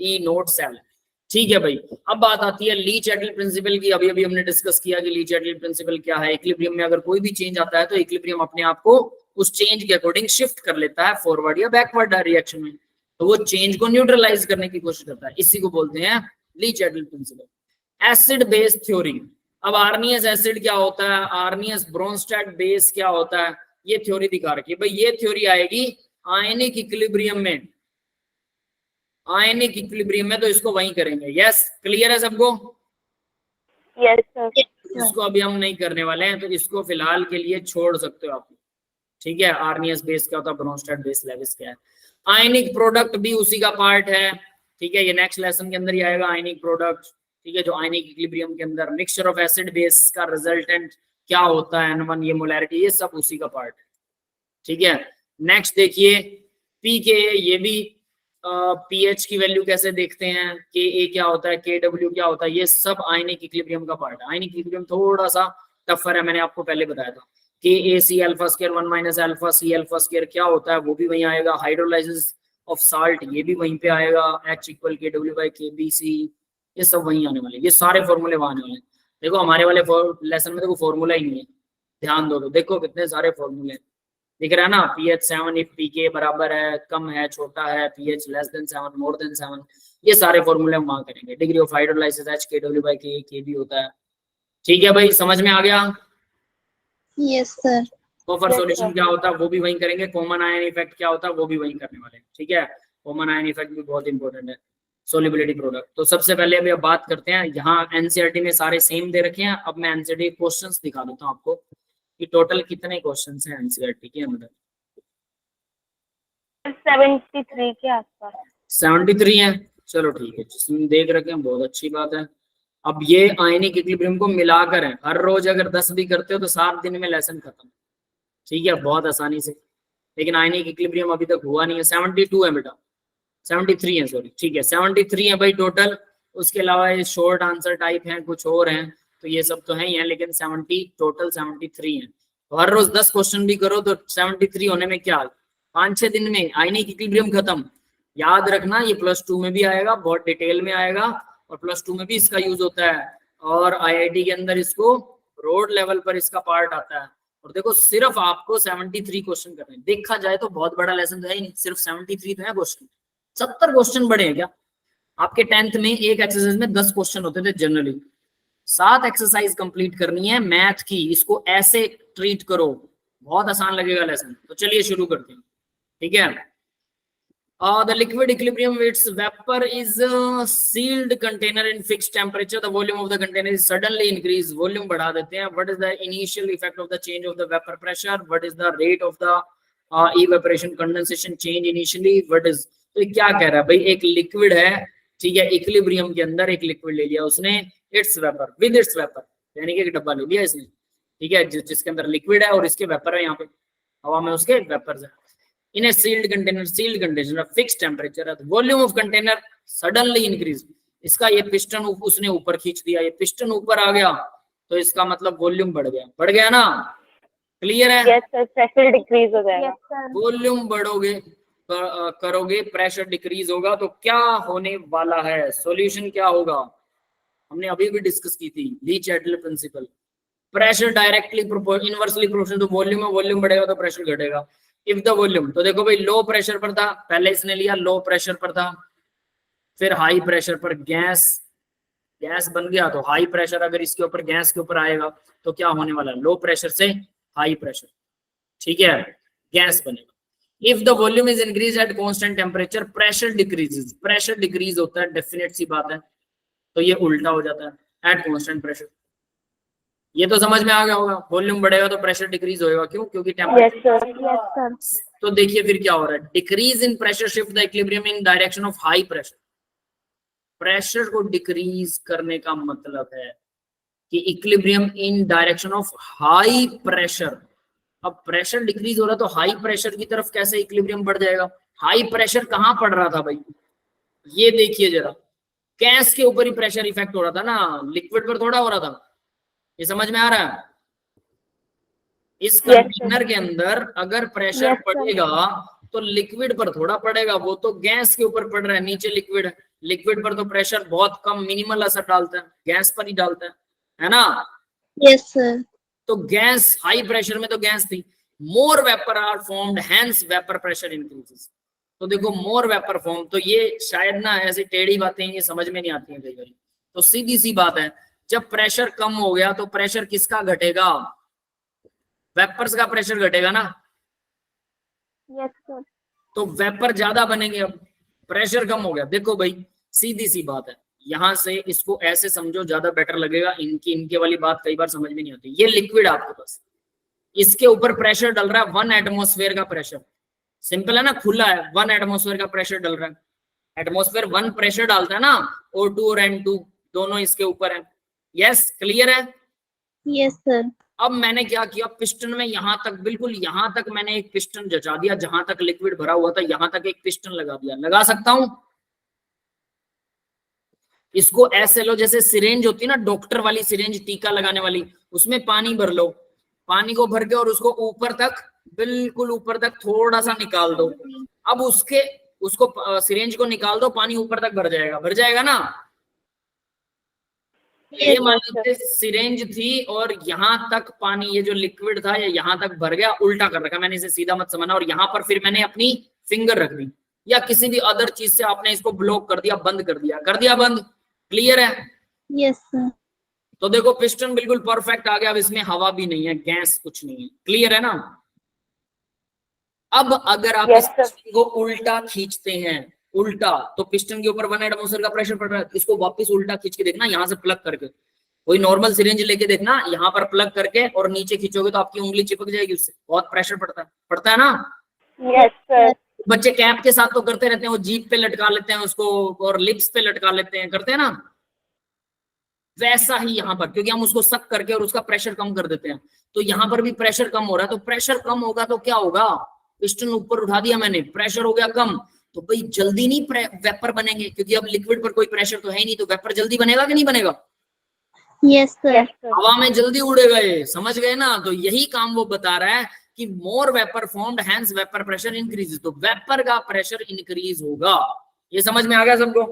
E naught 7, ठीक है भाई। अब बात आती है ली चैटल प्रिंसिपल की। अभी अभी हमने डिस्कस किया कि ली चैटल प्रिंसिपल क्या है। इक्विलिब्रियम में अगर कोई भी चेंज आता है तो इक्विलिब्रियम अपने आप को उस चेंज के अकॉर्डिंग शिफ्ट कर लेता है फॉरवर्ड या बैकवर्ड रिएक्शन में, तो वो चेंज को न्यूट्रलाइज करने की कोशिश करता है। इसी को बोलते हैं Le Chatelier principle. Acid base theory. अब आर्नियस एसिड क्या होता है, आर्नियस ब्रोंस्टेड बेस क्या होता है, ये थ्योरी दिखा रखी है भाई। ये थ्योरी आएगी आयनिक इक्विलिब्रियम में, आयनिक इक्विलिब्रियम में, तो इसको वहीं करेंगे। यस, क्लियर है सबको? Yes sir. इसको अभी हम नहीं करने वाले हैं, तो इसको फिलहाल के लिए छोड़ सकते हो आप, ठीक है। आर्नियस बेस क्या होता है, ब्रोंस्टेड बेस लेविस क्या है। आयनिक प्रोडक्ट भी उसी का पार्ट है, ठीक है, ये नेक्स्ट लेसन के अंदर ही आएगा आयनिक प्रोडक्ट, ठीक है, जो आयनिक इक्विलिब्रियम के अंदर मिक्सचर ऑफ एसिड बेस का रिजल्टेंट क्या होता है, N1, ये मोलैरिटी, ये सब उसी का पार्ट है, ठीक है। नेक्स्ट देखिए पीके, ये भी पीएच की वैल्यू कैसे देखते हैं, के ए क्या होता है, के डब्ल्यू क्या होता है, ये सब आयनिक इक्विलिब्रियम का पार्ट है। आयनिक इक्विलिब्रियम थोड़ा सा टफर है, मैंने आपको पहले बताया था। K A C alpha square 1 minus alpha C alpha square क्या होता है, वो भी वहीं आएगा। हाइड्रोलाइसिस ऑफ साल्ट, ये भी वहीं पे आएगा। H इक्वल के W by K B C, ये सब वहीं आने वाले, ये सारे फॉर्मूले वहां आने वाले। देखो हमारे वाले लेसन में देखो फॉर्मूला ही नहीं है, ध्यान दो, तो देखो कितने सारे फॉर्मूले दिख रहा है ना। पीएच 7 इफ पीके बराबर है, कम है, छोटा है, pH less than 7, more than 7, ये सारे फॉर्मूले हम वहां करेंगे। डिग्री ऑफ हाइड्रोलाइसिस H के डब्ल्यू बाई के भी होता है, ठीक है भाई, समझ में आ गया? Yes, sir. Copper Yes, solution sir. क्या होता है वो भी वहीं करेंगे। कॉमन आयन इफेक्ट क्या होता है वो भी वहीं करने वाले हैं, ठीक है। कॉमन आयन इफेक्ट भी बहुत इंपॉर्टेंट है। सोल्युबिलिटी प्रोडक्ट, तो सबसे पहले अभी अब बात करते हैं, यहाँ एनसीईआरटी में सारे सेम दे रखे हैं। अब मैं एनसीईआरटी क्वेश्चंस दिखा देता हूँ आपको कि टोटल कितने क्वेश्चंस हैं एनसीईआरटी के अंदर। 73 के आसपास। 73 है, चलो ठीक है, जिसमें देख रखे हैं बहुत अच्छी बात है। अब ये आयनिक इक्विलिब्रियम को मिलाकर है, हर रोज अगर 10 भी करते हो तो 7 दिन में लेसन खत्म, ठीक है, बहुत आसानी से। लेकिन आयनिक इक्विलिब्रियम अभी तक हुआ नहीं है। 72 है बेटा, 73 है, सॉरी, ठीक है, 73 है भाई टोटल। उसके अलावा ये शॉर्ट आंसर टाइप हैं, कुछ और हैं, तो ये सब तो है ही है, लेकिन 70 टोटल 73 है। तो हर रोज 10 क्वेश्चन भी करो तो 73 होने में क्या, 5-6 दिन में आयनिक इक्विलिब्रियम खत्म। याद रखना ये +2 में भी आएगा, बहुत डिटेल में आएगा, और +2 में भी इसका यूज होता है, और आईआईटी के अंदर इसको रोड लेवल पर इसका पार्ट आता है। और देखो सिर्फ आपको 73 क्वेश्चन करने हैं, देखा जाए तो बहुत बड़ा लेसन तो है ही नहीं, सिर्फ 73 तो है क्वेश्चन। 70 क्वेश्चन बड़े हैं क्या? आपके 10th में एक एक्सरसाइज में 10 क्वेश्चन होते थे जनरली, 7 एक्सरसाइज कंप्लीट करनी है मैथ की, इसको ऐसे ट्रीट करो, बहुत आसान लगेगा लेसन। तो चलिए शुरू करते हैं, ठीक है। The liquid equilibrium with its vapor is a sealed container in fixed temperature. The volume of the container is suddenly increased. Volume बढ़ा देते हैं. What is the initial effect of the change of the vapor pressure? What is the rate of the evaporation condensation change initially? What is, तो क्या कह रहा है भाई, एक लिक्विड है, ठीक है, इक्विलिब्रियम के अंदर एक लिक्विड ले लिया उसने, it's vapour, with its vapour, यानी कि एक डब्बा ले लिया इसने, ठीक है, जिसके अंदर लिक्विड है और इसके वेपर है, यहाँ पे हवा में उसके वेपर्स है। In a sealed container of fixed temperature, the volume of container suddenly increase. इसका ये पिस्टन उसने ऊपर खींच दिया, ये पिस्टन ऊपर आ गया, तो इसका मतलब वॉल्यूम बढ़ गया ना, क्लियर है? यस सर, प्रेशर डिक्रीज हो जाएगा। Yes sir. वॉल्यूम बढ़ोगे करोगे, प्रेशर डिक्रीज होगा, तो क्या होने वाला है, सॉल्यूशन क्या होगा, हमने अभी भी डिस्कस की थी, Le Chatelier principle. Pressure directly inversely proportional to volume है, वॉल्यूम बढ़ेगा तो प्रेशर घटेगा। इफ द वॉल्यूम, तो देखो भाई लो प्रेशर पर था, पहले इसने लिया लो प्रेशर पर था, फिर हाई प्रेशर पर गैस बन गया, तो हाई प्रेशर अगर इसके ऊपर गैस के ऊपर आएगा तो क्या होने वाला है, लो प्रेशर से हाई प्रेशर, ठीक है, गैस बनेगा। If the volume is increase at constant temperature, pressure decreases, pressure decrease होता है, डेफिनेट सी बात है, तो ये उल्टा हो जाता है। At constant pressure. ये तो समझ में आ गया होगा, वॉल्यूम बढ़ेगा तो प्रेशर डिक्रीज होएगा, क्यों? क्योंकि Yes, temperature. sir. Yes, sir. तो देखिए फिर क्या हो रहा है, decrease in pressure shift the equilibrium in direction of high pressure. Pressure को डिक्रीज करने का मतलब है कि equilibrium in direction of high pressure. अब प्रेशर डिक्रीज हो रहा है तो हाई प्रेशर की तरफ कैसे इक्विलिब्रियम बढ़ जाएगा? हाई प्रेशर कहां पड़ रहा था भाई? ये देखिए जरा, गैस के ऊपर ही प्रेशर इफेक्ट हो रहा था ना, लिक्विड पर थोड़ा हो रहा था। ये समझ में आ रहा है? इस Yes, sir. कंटेनर के अंदर अगर प्रेशर Yes, sir. पड़ेगा तो लिक्विड पर थोड़ा पड़ेगा, वो तो गैस के ऊपर पड़ रहा है, नीचे लिक्विड है। लिक्विड पर तो प्रेशर बहुत कम, मिनिमल असर डालता है, गैस पर ही डालता है ना? Yes, sir. तो गैस, हाई प्रेशर में तो गैस थी। More vapour are formed, hence vapour pressure increases. तो देखो मोर वेपर फॉर्म, तो ये शायद ना ऐसी टेढ़ी बातें ये समझ में नहीं आती हैं कई बार। तो सीधी सी बात है, जब प्रेशर कम हो गया तो प्रेशर किसका घटेगा? वेपर्स का प्रेशर घटेगा ना। Yes, sir. तो वेपर ज्यादा बनेंगे, अब प्रेशर कम हो गया। देखो भाई सीधी सी बात है, यहां से इसको ऐसे समझो, ज्यादा बेटर लगेगा। इनके वाली बात कई बार समझ में नहीं आती। ये लिक्विड आपके पास, इसके ऊपर प्रेशर डल रहा है 1 एटमॉस्फेयर का प्रेशर। सिंपल है ना, खुला है, 1 एटमॉस्फेयर का प्रेशर डल रहा है। एटमॉस्फेयर 1 प्रेशर डालता है ना, O2 और N2 दोनों इसके ऊपर है। यस, क्लियर है? Yes, sir. अब मैंने क्या किया, पिस्टन में यहां तक, बिल्कुल यहां तक मैंने एक पिस्टन जचा दिया, जहां तक लिक्विड भरा हुआ था यहां तक एक पिस्टन लगा दिया। लगा सकता हूं इसको ऐसे लो, जैसे सिरेंज होती है ना, डॉक्टर वाली सिरेंज, टीका लगाने वाली, उसमें पानी भर लो। पानी को भर के और उसको ऊपर तक, बिल्कुल ऊपर तक थोड़ा सा निकाल दो। अब उसको सिरेंज को निकाल दो, पानी ऊपर तक भर जाएगा, भर जाएगा ना। ये मान लीजिए सिरेंज थी और यहाँ तक पानी, ये जो लिक्विड था ये यहाँ तक भर गया, उल्टा कर रखा मैंने, इसे सीधा मत समझना। और यहाँ पर फिर मैंने अपनी फिंगर रख दी, या किसी भी अदर चीज से आपने इसको ब्लॉक कर दिया, बंद कर दिया बंद। क्लियर है? Yes, sir. तो देखो पिस्टन बिल्कुल परफेक्ट आ गया। अब इसमें हवा भी नहीं है, गैस कुछ नहीं है। क्लियर है ना? अब अगर आप Yes, इस पिस्टन को उल्टा खींचते हैं, उल्टा, तो पिस्टन के ऊपर 1 एटमॉस्फेयर का प्रेशर पड़ रहा है। इसको वापस उल्टा खींच के देखना, यहाँ से प्लग करके, कोई नॉर्मल सिरिंज लेके देखना, यहाँ पर प्लग करके और नीचे खींचोगे तो आपकी उंगली चिपक जाएगी उससे, बहुत प्रेशर पड़ता है ना। Yes, sir. बच्चे कैप के साथ तो करते रहते हैं, वो जीभ पे लटका लेते हैं उसको और लिप्स पे लटका लेते हैं, करते हैं ना। वैसा ही यहाँ पर, क्योंकि हम उसको सक करके और उसका प्रेशर कम कर देते हैं, तो यहाँ पर भी प्रेशर कम हो रहा है। तो प्रेशर कम होगा तो क्या होगा, पिस्टन ऊपर उठा दिया मैंने, प्रेशर हो गया कम, तो भाई जल्दी नहीं वेपर बनेंगे, क्योंकि अब लिक्विड पर कोई प्रेशर तो है ही नहीं, तो वेपर जल्दी बनेगा कि नहीं बनेगा? Yes, sir. Yes, sir. हवा में जल्दी उड़ेगा, ये समझ गए ना। तो यही काम वो बता रहा है कि more vapour formed, hence vapour pressure increase. तो वेपर का प्रेशर इंक्रीज होगा। ये समझ में आ गया सबको?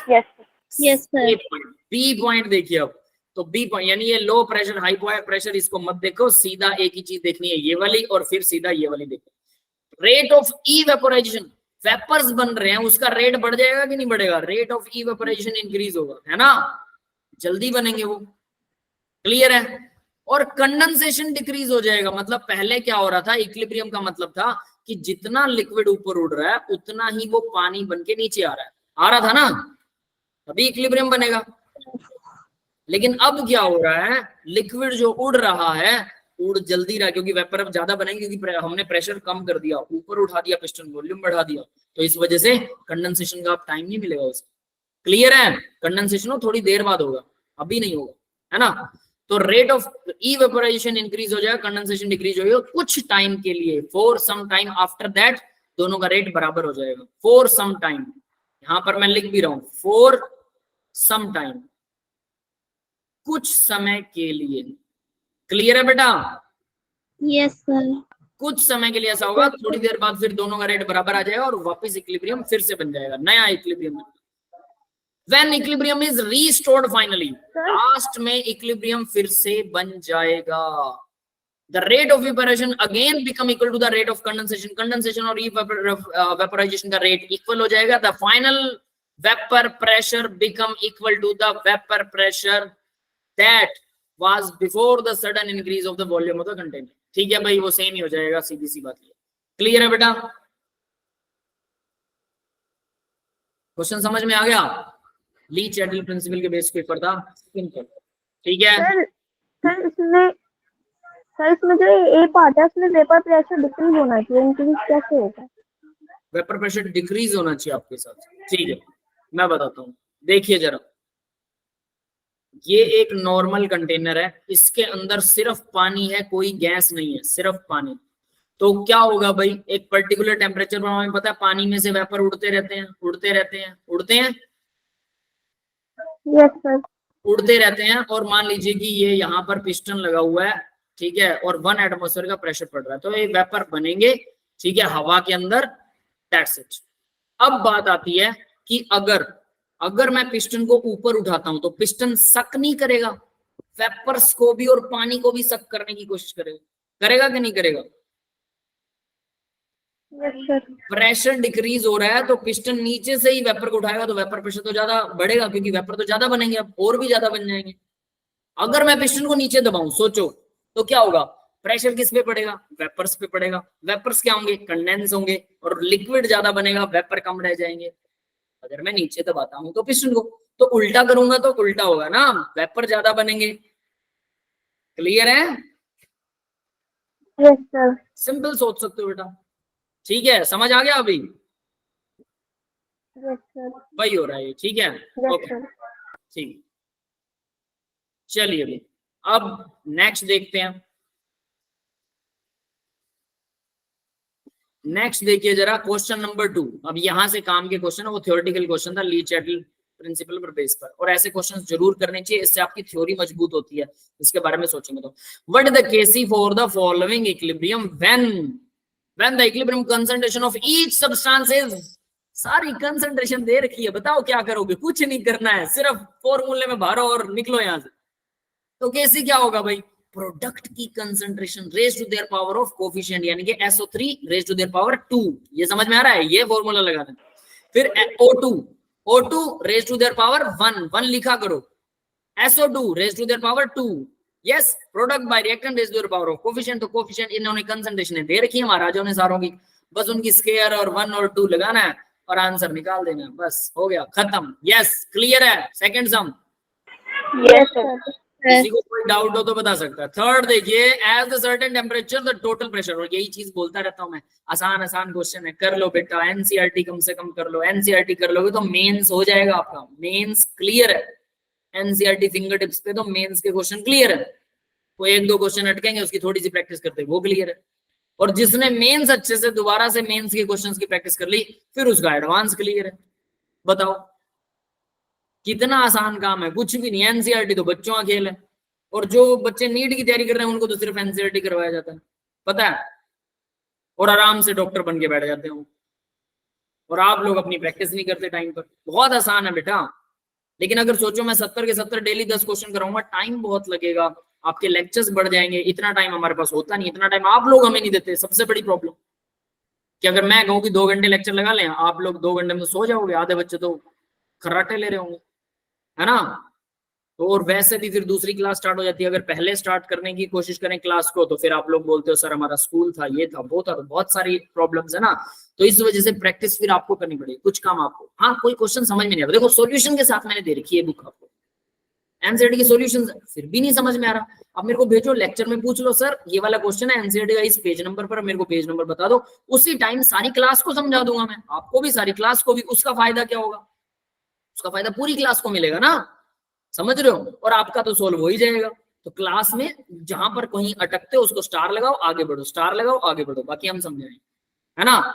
Yes, sir. Yes, sir. B point देखिए अब। तो बी पॉइंट यानी ये लो प्रेशर हाई प्रेशर, इसको मत देखो, सीधा एक ही चीज देखनी है, ये वाली, और फिर सीधा ये वाली देखो। रेट ऑफ इवेपोराइजेशन, वेपर्स बन रहे हैं, उसका रेट बढ़ जाएगा कि नहीं बढ़ेगा? रेट ऑफ इवेपोराइजेशन इंक्रीज होगा, है ना, जल्दी बनेंगे वो। क्लियर है? और कंडेंसेशन डिक्रीज हो जाएगा। मतलब पहले क्या हो रहा था, इक्विलिब्रियम का मतलब था कि जितना लिक्विड ऊपर उड़ रहा है उतना ही वो पानी बन के नीचे आ रहा था ना, तभी इक्विलिब्रियम बनेगा। लेकिन अब क्या हो रहा है, लिक्विड जो उड़ रहा है उड़ जल्दी रहा, क्योंकि वेपर अब ज्यादा बनेंगे, क्योंकि हमने प्रेशर कम कर दिया, ऊपर उठा दिया, पिस्टन वॉल्यूम बढ़ा दिया, तो इस वजह से कंडेंसेशन का अब टाइम नहीं मिलेगा उसे। क्लियर है? कंडेंसेशन थोड़ी देर बाद होगा, अभी नहीं होगा, है ना। तो रेट ऑफ इवेपोराइजेशन इंक्रीज हो जाएगा, कंडेंसेशन डिक्रीज हो जाएगा कुछ टाइम के लिए, for some time, after that दोनों का रेट बराबर हो जाएगा। फॉर सम टाइम, यहां पर मैं लिख भी रहा हूं, फॉर सम टाइम, कुछ समय के लिए। क्लियर है बेटा? Yes, sir. कुछ समय के लिए ऐसा होगा, थोड़ी देर बाद फिर दोनों का रेट बराबर आ जाएगा और वापस इक्विलिब्रियम फिर से बन जाएगा, नया equilibrium. When equilibrium is restored finally, last में इक्विलिब्रियम फिर से बन जाएगा। The rate of evaporation again become equal to the rate of condensation. Condensation और evaporation का rate equal हो जाएगा। The final vapor pressure become equal to the vapor pressure that was before the sudden increase of the volume of the container. ठीक है भाई, वो सेम ही हो जाएगा, सीधी सी बात है। क्लियर है बेटा? क्वेश्चन समझ में आ गया? ली चैटल प्रिंसिपल के बेस पेपर था, सिंपल, ठीक है। सर इसमें जो ए पार्ट है उसमें वेपर प्रेशर डिक्रीज होना चाहिए, इंक्रीज कैसे होगा? वेपर प्रेशर डिक्रीज होना चाहिए आपके साथ, ठीक है, मैं बताता हूँ। देखिए जरा, ये एक नॉर्मल कंटेनर है, इसके अंदर सिर्फ पानी है, कोई गैस नहीं है, सिर्फ पानी। तो क्या होगा भाई, एक पर्टिकुलर टेम्परेचर पर हमें पता है पानी में से वेपर उड़ते रहते हैं, उड़ते रहते हैं, उड़ते हैं, यस सर। उड़ते रहते हैं। और मान लीजिए कि ये यहाँ पर पिस्टन लगा हुआ है, ठीक है, और 1 एटमॉस्फेयर का प्रेशर पड़ रहा है, तो ये वेपर बनेंगे, ठीक है, हवा के अंदर, दैट्स इट। अब बात आती है कि अगर मैं पिस्टन को ऊपर उठाता हूं तो पिस्टन सक नहीं करेगा, वेपर्स को भी और पानी को भी सक करने की कोशिश करेगा, करेगा कि नहीं करेगा? Yes sir. प्रेशर डिक्रीज हो रहा है तो पिस्टन नीचे से ही वेपर को उठाएगा, तो वेपर प्रेशर तो ज्यादा बढ़ेगा, क्योंकि वेपर तो ज्यादा बनेंगे, अब और भी ज्यादा बन जाएंगे। अगर मैं पिस्टन को नीचे दबाऊं, सोचो तो क्या होगा, प्रेशर किस पे पड़ेगा, वेपर्स पे पड़ेगा। वेपर्स क्या होंगे, कंडेंस होंगे, और लिक्विड ज्यादा बनेगा, वेपर कम रह जाएंगे। अगर मैं नीचे दबाता हूं तो पिस्टन को, तो उल्टा करूंगा तो उल्टा होगा ना, वेपर ज्यादा बनेंगे। क्लियर है? Yes sir. सिंपल सोच सकते हो बेटा, ठीक है, समझ आ गया अभी? Yes sir. वही हो रहा है, ठीक है, यस ओके, सर। ठीक। चलिए अभी अब नेक्स्ट देखते हैं। नेक्स्ट देखिए जरा, क्वेश्चन नंबर 2। अब यहां से काम के क्वेश्चन है, वो थ्योरेटिकल क्वेश्चन था ली चैटल प्रिंसिपल पर बेस पर, और ऐसे क्वेश्चंस जरूर करने चाहिए, इससे आपकी थ्योरी मजबूत होती है। इसके बारे में सोचेंगे तो, what the KC for the following equilibrium when the equilibrium concentration of each substance is, सारी कंसंट्रेशन दे रखी है, बताओ क्या करोगे? कुछ नहीं करना है, सिर्फ फॉर्मूले में भरो और निकलो यहां से। तो केसी क्या होगा भाई, प्रोडक्ट की concentration raise to their power of coefficient, यानी कि SO3 raise to their power 2। ये समझ में आ रहा है, ये फॉर्मूला लगा दें। फिर O2 raise to their power 1 लिखा करो, SO2 raise to their power 2, yes, product by reactant raise to their power of coefficient. तो कोफिशिएंट इन्होंने कंसंट्रेशन दे रखी है महाराजों ने सारों की, बस उनकी स्क्वायर और 1 और 2 लगाना है और आंसर निकाल देना है, बस हो गया, खत्म। यस, क्लियर है? सेकंड सम, यस सर। किसी को कोई डाउट हो तो बता सकता है। थर्ड देखिए, as the certain temperature the total pressure, और यही चीज बोलता रहता हूं मैं, आसान आसान क्वेश्चन है, कर लो बेटा, एनसीईआरटी कम से कम कर लो, एनसीईआरटी कर लोगे तो मेंस हो जाएगा आपका, मेंस क्लियर है। एनसीईआरटी फिंगर टिप्स पे तो मेंस के क्वेश्चन क्लियर है, कोई 1-2 क्वेश्चन अटकेंगे, उसकी थोड़ी सी प्रैक्टिस करते वो क्लियर है। और जिसने मेंस अच्छे से दोबारा से मेंस के क्वेश्चंस की प्रैक्टिस कर ली, फिर उसका एडवांस क्लियर है। बताओ कितना आसान काम है, कुछ भी नहीं। एनसीईआरटी तो बच्चों का खेल है, और जो बच्चे नीट की तैयारी कर रहे हैं उनको तो सिर्फ एनसीईआरटी करवाया जाता है, पता है, और आराम से डॉक्टर बन के बैठ जाते हैं, और आप लोग अपनी प्रैक्टिस नहीं करते टाइम पर। बहुत आसान है बेटा, लेकिन अगर सोचो मैं 70 के 70 डेली 10 क्वेश्चन कराऊंगा, टाइम बहुत लगेगा, आपके लेक्चर्स बढ़ जाएंगे, इतना टाइम हमारे पास होता नहीं, इतना टाइम आप लोग हमें नहीं देते। सबसे बड़ी प्रॉब्लम कि अगर मैं कहूँ कि 2 घंटे लेक्चर लगा लें, आप लोग 2 घंटे में सो जाओगे, आधे बच्चे तो खर्राटे ले रहे होंगे, है ना। तो और वैसे भी फिर दूसरी क्लास स्टार्ट हो जाती है, अगर पहले स्टार्ट करने की कोशिश करें क्लास को, तो फिर आप लोग बोलते हो सर हमारा स्कूल था, ये था, वो था, तो बहुत सारी प्रॉब्लम्स है ना। तो इस वजह से प्रैक्टिस फिर आपको करनी पड़ेगी, कुछ काम आपको, हाँ कोई क्वेश्चन समझ में नहीं आता, देखो सॉल्यूशन के साथ मैंने दे रखी है बुक आपको, एनसीईआरटी के सॉल्यूशन, फिर भी नहीं समझ में आ रहा, अब मेरे को भेजो, लेक्चर में पूछ लो सर ये वाला क्वेश्चन है एनसीईआरटी का इस पेज नंबर पर, मेरे को पेज नंबर बता दो, उसी टाइम सारी क्लास को समझा दूंगा मैं, आपको भी सारी क्लास को भी। उसका फायदा क्या होगा? उसका फायदा पूरी क्लास को मिलेगा ना, समझ रहे हो, और आपका तो सोल्व हो ही जाएगा। तो क्लास में जहां पर कहीं अटकते हो उसको स्टार लगाओ, आगे बढ़ो, स्टार लगाओ, आगे बढ़ो, बाकी हम समझाएंगे, है ना।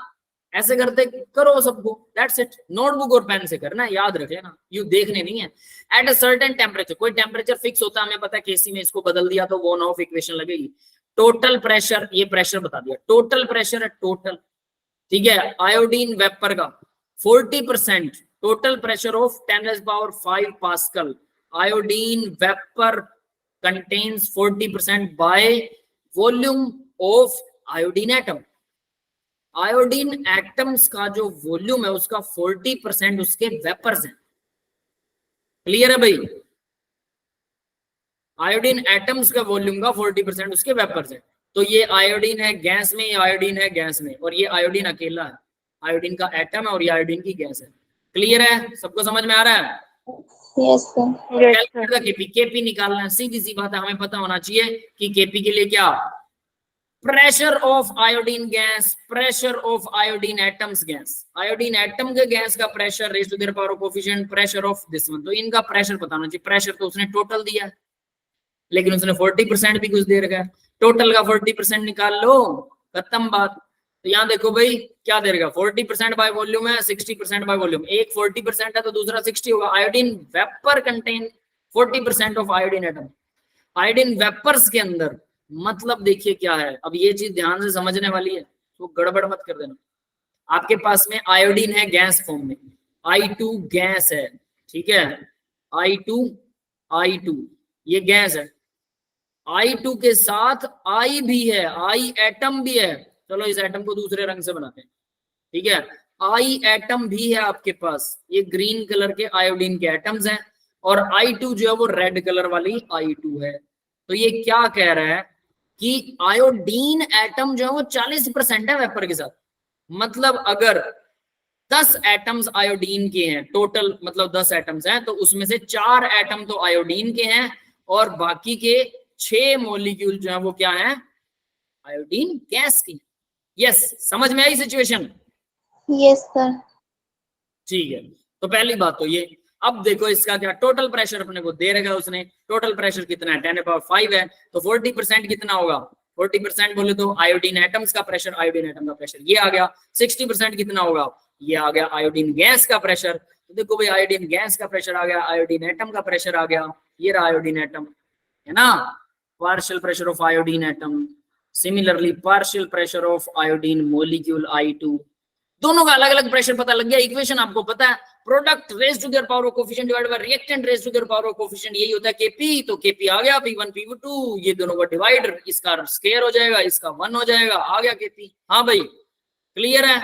ऐसे करते करो सबको, दैट्स इट। नोटबुक और पेन से करना है, याद रख लेना, यू देखने नहीं है। एट अ सर्टेन टेम्परेचर, कोई टेम्परेचर फिक्स होता है, हमें पता है केसी में इसको बदल दिया तो वन ऑफ इक्वेशन लगेगी। टोटल प्रेशर, ये प्रेशर बता दिया, टोटल प्रेशर है, टोटल, ठीक है, आयोडीन वेपर का 40%, total pressure of 10⁵ pascal, iodine vapor contains 40% by volume of iodine atom। Iodine atoms का जो वॉल्यूम है उसका 40% उसके वेपर्स हैं। क्लियर है भाई? आयोडीन एटम्स का वॉल्यूम का 40% उसके वेपर्स हैं। तो ये आयोडीन है गैस में, ये आयोडीन है गैस में, और ये आयोडीन अकेला है, आयोडीन का एटम है और ये आयोडीन की गैस है। क्लियर है? सबको समझ में आ रहा है? Yes, sir. Yes, sir. Calculate the KP, KP निकालना है, सीधी सी बात है, हमें पता होना चाहिए कि केपी के लिए क्या, pressure of iodine gas, pressure of iodine atoms gas, iodine atom के गैस का pressure raise to the power of coefficient, pressure of this one. तो इनका प्रेशर पता होना चाहिए। प्रेशर तो उसने टोटल दिया है, लेकिन उसने 40% भी कुछ दे रखा है, टोटल का 40% निकाल लो, खत्म बात। तो यहाँ देखो भाई क्या दे रखा, 40% बाय वॉल्यूम है, 60% बाय वॉल्यूम, एक 40% है तो दूसरा 60 होगा। Iodine vapour contain 40% of iodine atom, iodine vapours के अंदर, मतलब देखिए क्या है। अब ये चीज ध्यान से समझने वाली है, तो गड़बड़ मत कर देना। आपके पास में आयोडीन है गैस फॉर्म में, I2 गैस है, ठीक है, I2 ये गैस है, I2 के साथ I भी है, I एटम भी है। चलो इस एटम को दूसरे रंग से बनाते हैं, ठीक है, I एटम भी है आपके पास, ये ग्रीन कलर के आयोडीन के एटम्स हैं, और I2 जो है वो रेड कलर वाली I2 है। तो ये क्या कह रहा है कि आयोडीन एटम जो है वो 40% है वेपर के साथ। मतलब अगर 10 एटम्स आयोडीन के हैं टोटल, मतलब 10 एटम्स हैं, तो उसमें से 4 एटम तो आयोडीन के हैं, और बाकी के 6 मॉलिक्यूल जो है वो क्या है, आयोडीन गैस की। यस, समझ में आई सिचुएशन? Yes, sir. ठीक है, तो पहली बात तो ये। अब देखो इसका क्या, टोटल प्रेशर अपने को दे रखा है उसने, टोटल प्रेशर कितना है, 10⁵ है, तो 40% कितना होगा, 40% बोले तो आयोडीन एटम्स का प्रेशर, आयोडीन एटम का प्रेशर ये आ गया। 60% कितना होगा, ये आ गया आयोडीन गैस का प्रेशर। तो देखो भाई आयोडीन गैस का प्रेशर आ गया, आयोडीन एटम का प्रेशर आ गया, ये रहा आयोडीन एटम, है ना, partial pressure of iodine atom, similarly partial pressure of iodine molecule I2। दोनों का अलग अलग प्रेशर पता लग गया, इक्वेशन आपको पता है, product raise to their power of coefficient divided by reactant raise to their power of coefficient, यही होता है केपी। तो केपी आ गया, P1 P2, ये दोनों का डिवाइड, इसका स्क्वायर हो जाएगा, इसका 1 हो जाएगा, आ गया केपी। हाँ भाई, क्लियर है?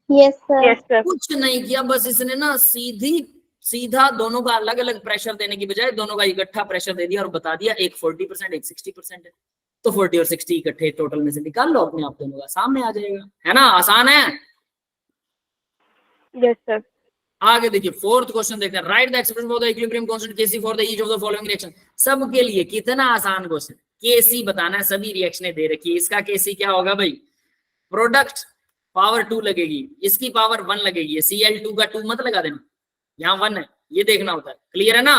Yes, sir. Yes, sir. कुछ नहीं किया, बस इसने ना सीधा दोनों का अलग अलग प्रेशर देने की बजाय दोनों का इकट्ठा प्रेशर दे दिया और बता दिया एक 40% एक 60% है। तो 40 और 60 इकट्ठे टोटल में से निकाल लो, अपने आप दोनों का सामने आ जाएगा, है ना, आसान है। Yes, sir. आगे देखिए, फोर्थ क्वेश्चन देखते हैं, right the expression for the equilibrium constant Kc for the each of the following reaction. सबके लिए कितना आसान क्वेश्चन, Kc बताना है, सभी रिएक्शनें दे रखी है, इसका Kc क्या होगा भाई, प्रोडक्ट पावर 2 लगेगी, इसकी पावर 1 लगेगी, Cl2 का 2 मत लगा देना, यहाँ 1 है, ये देखना होता है, क्लियर है ना।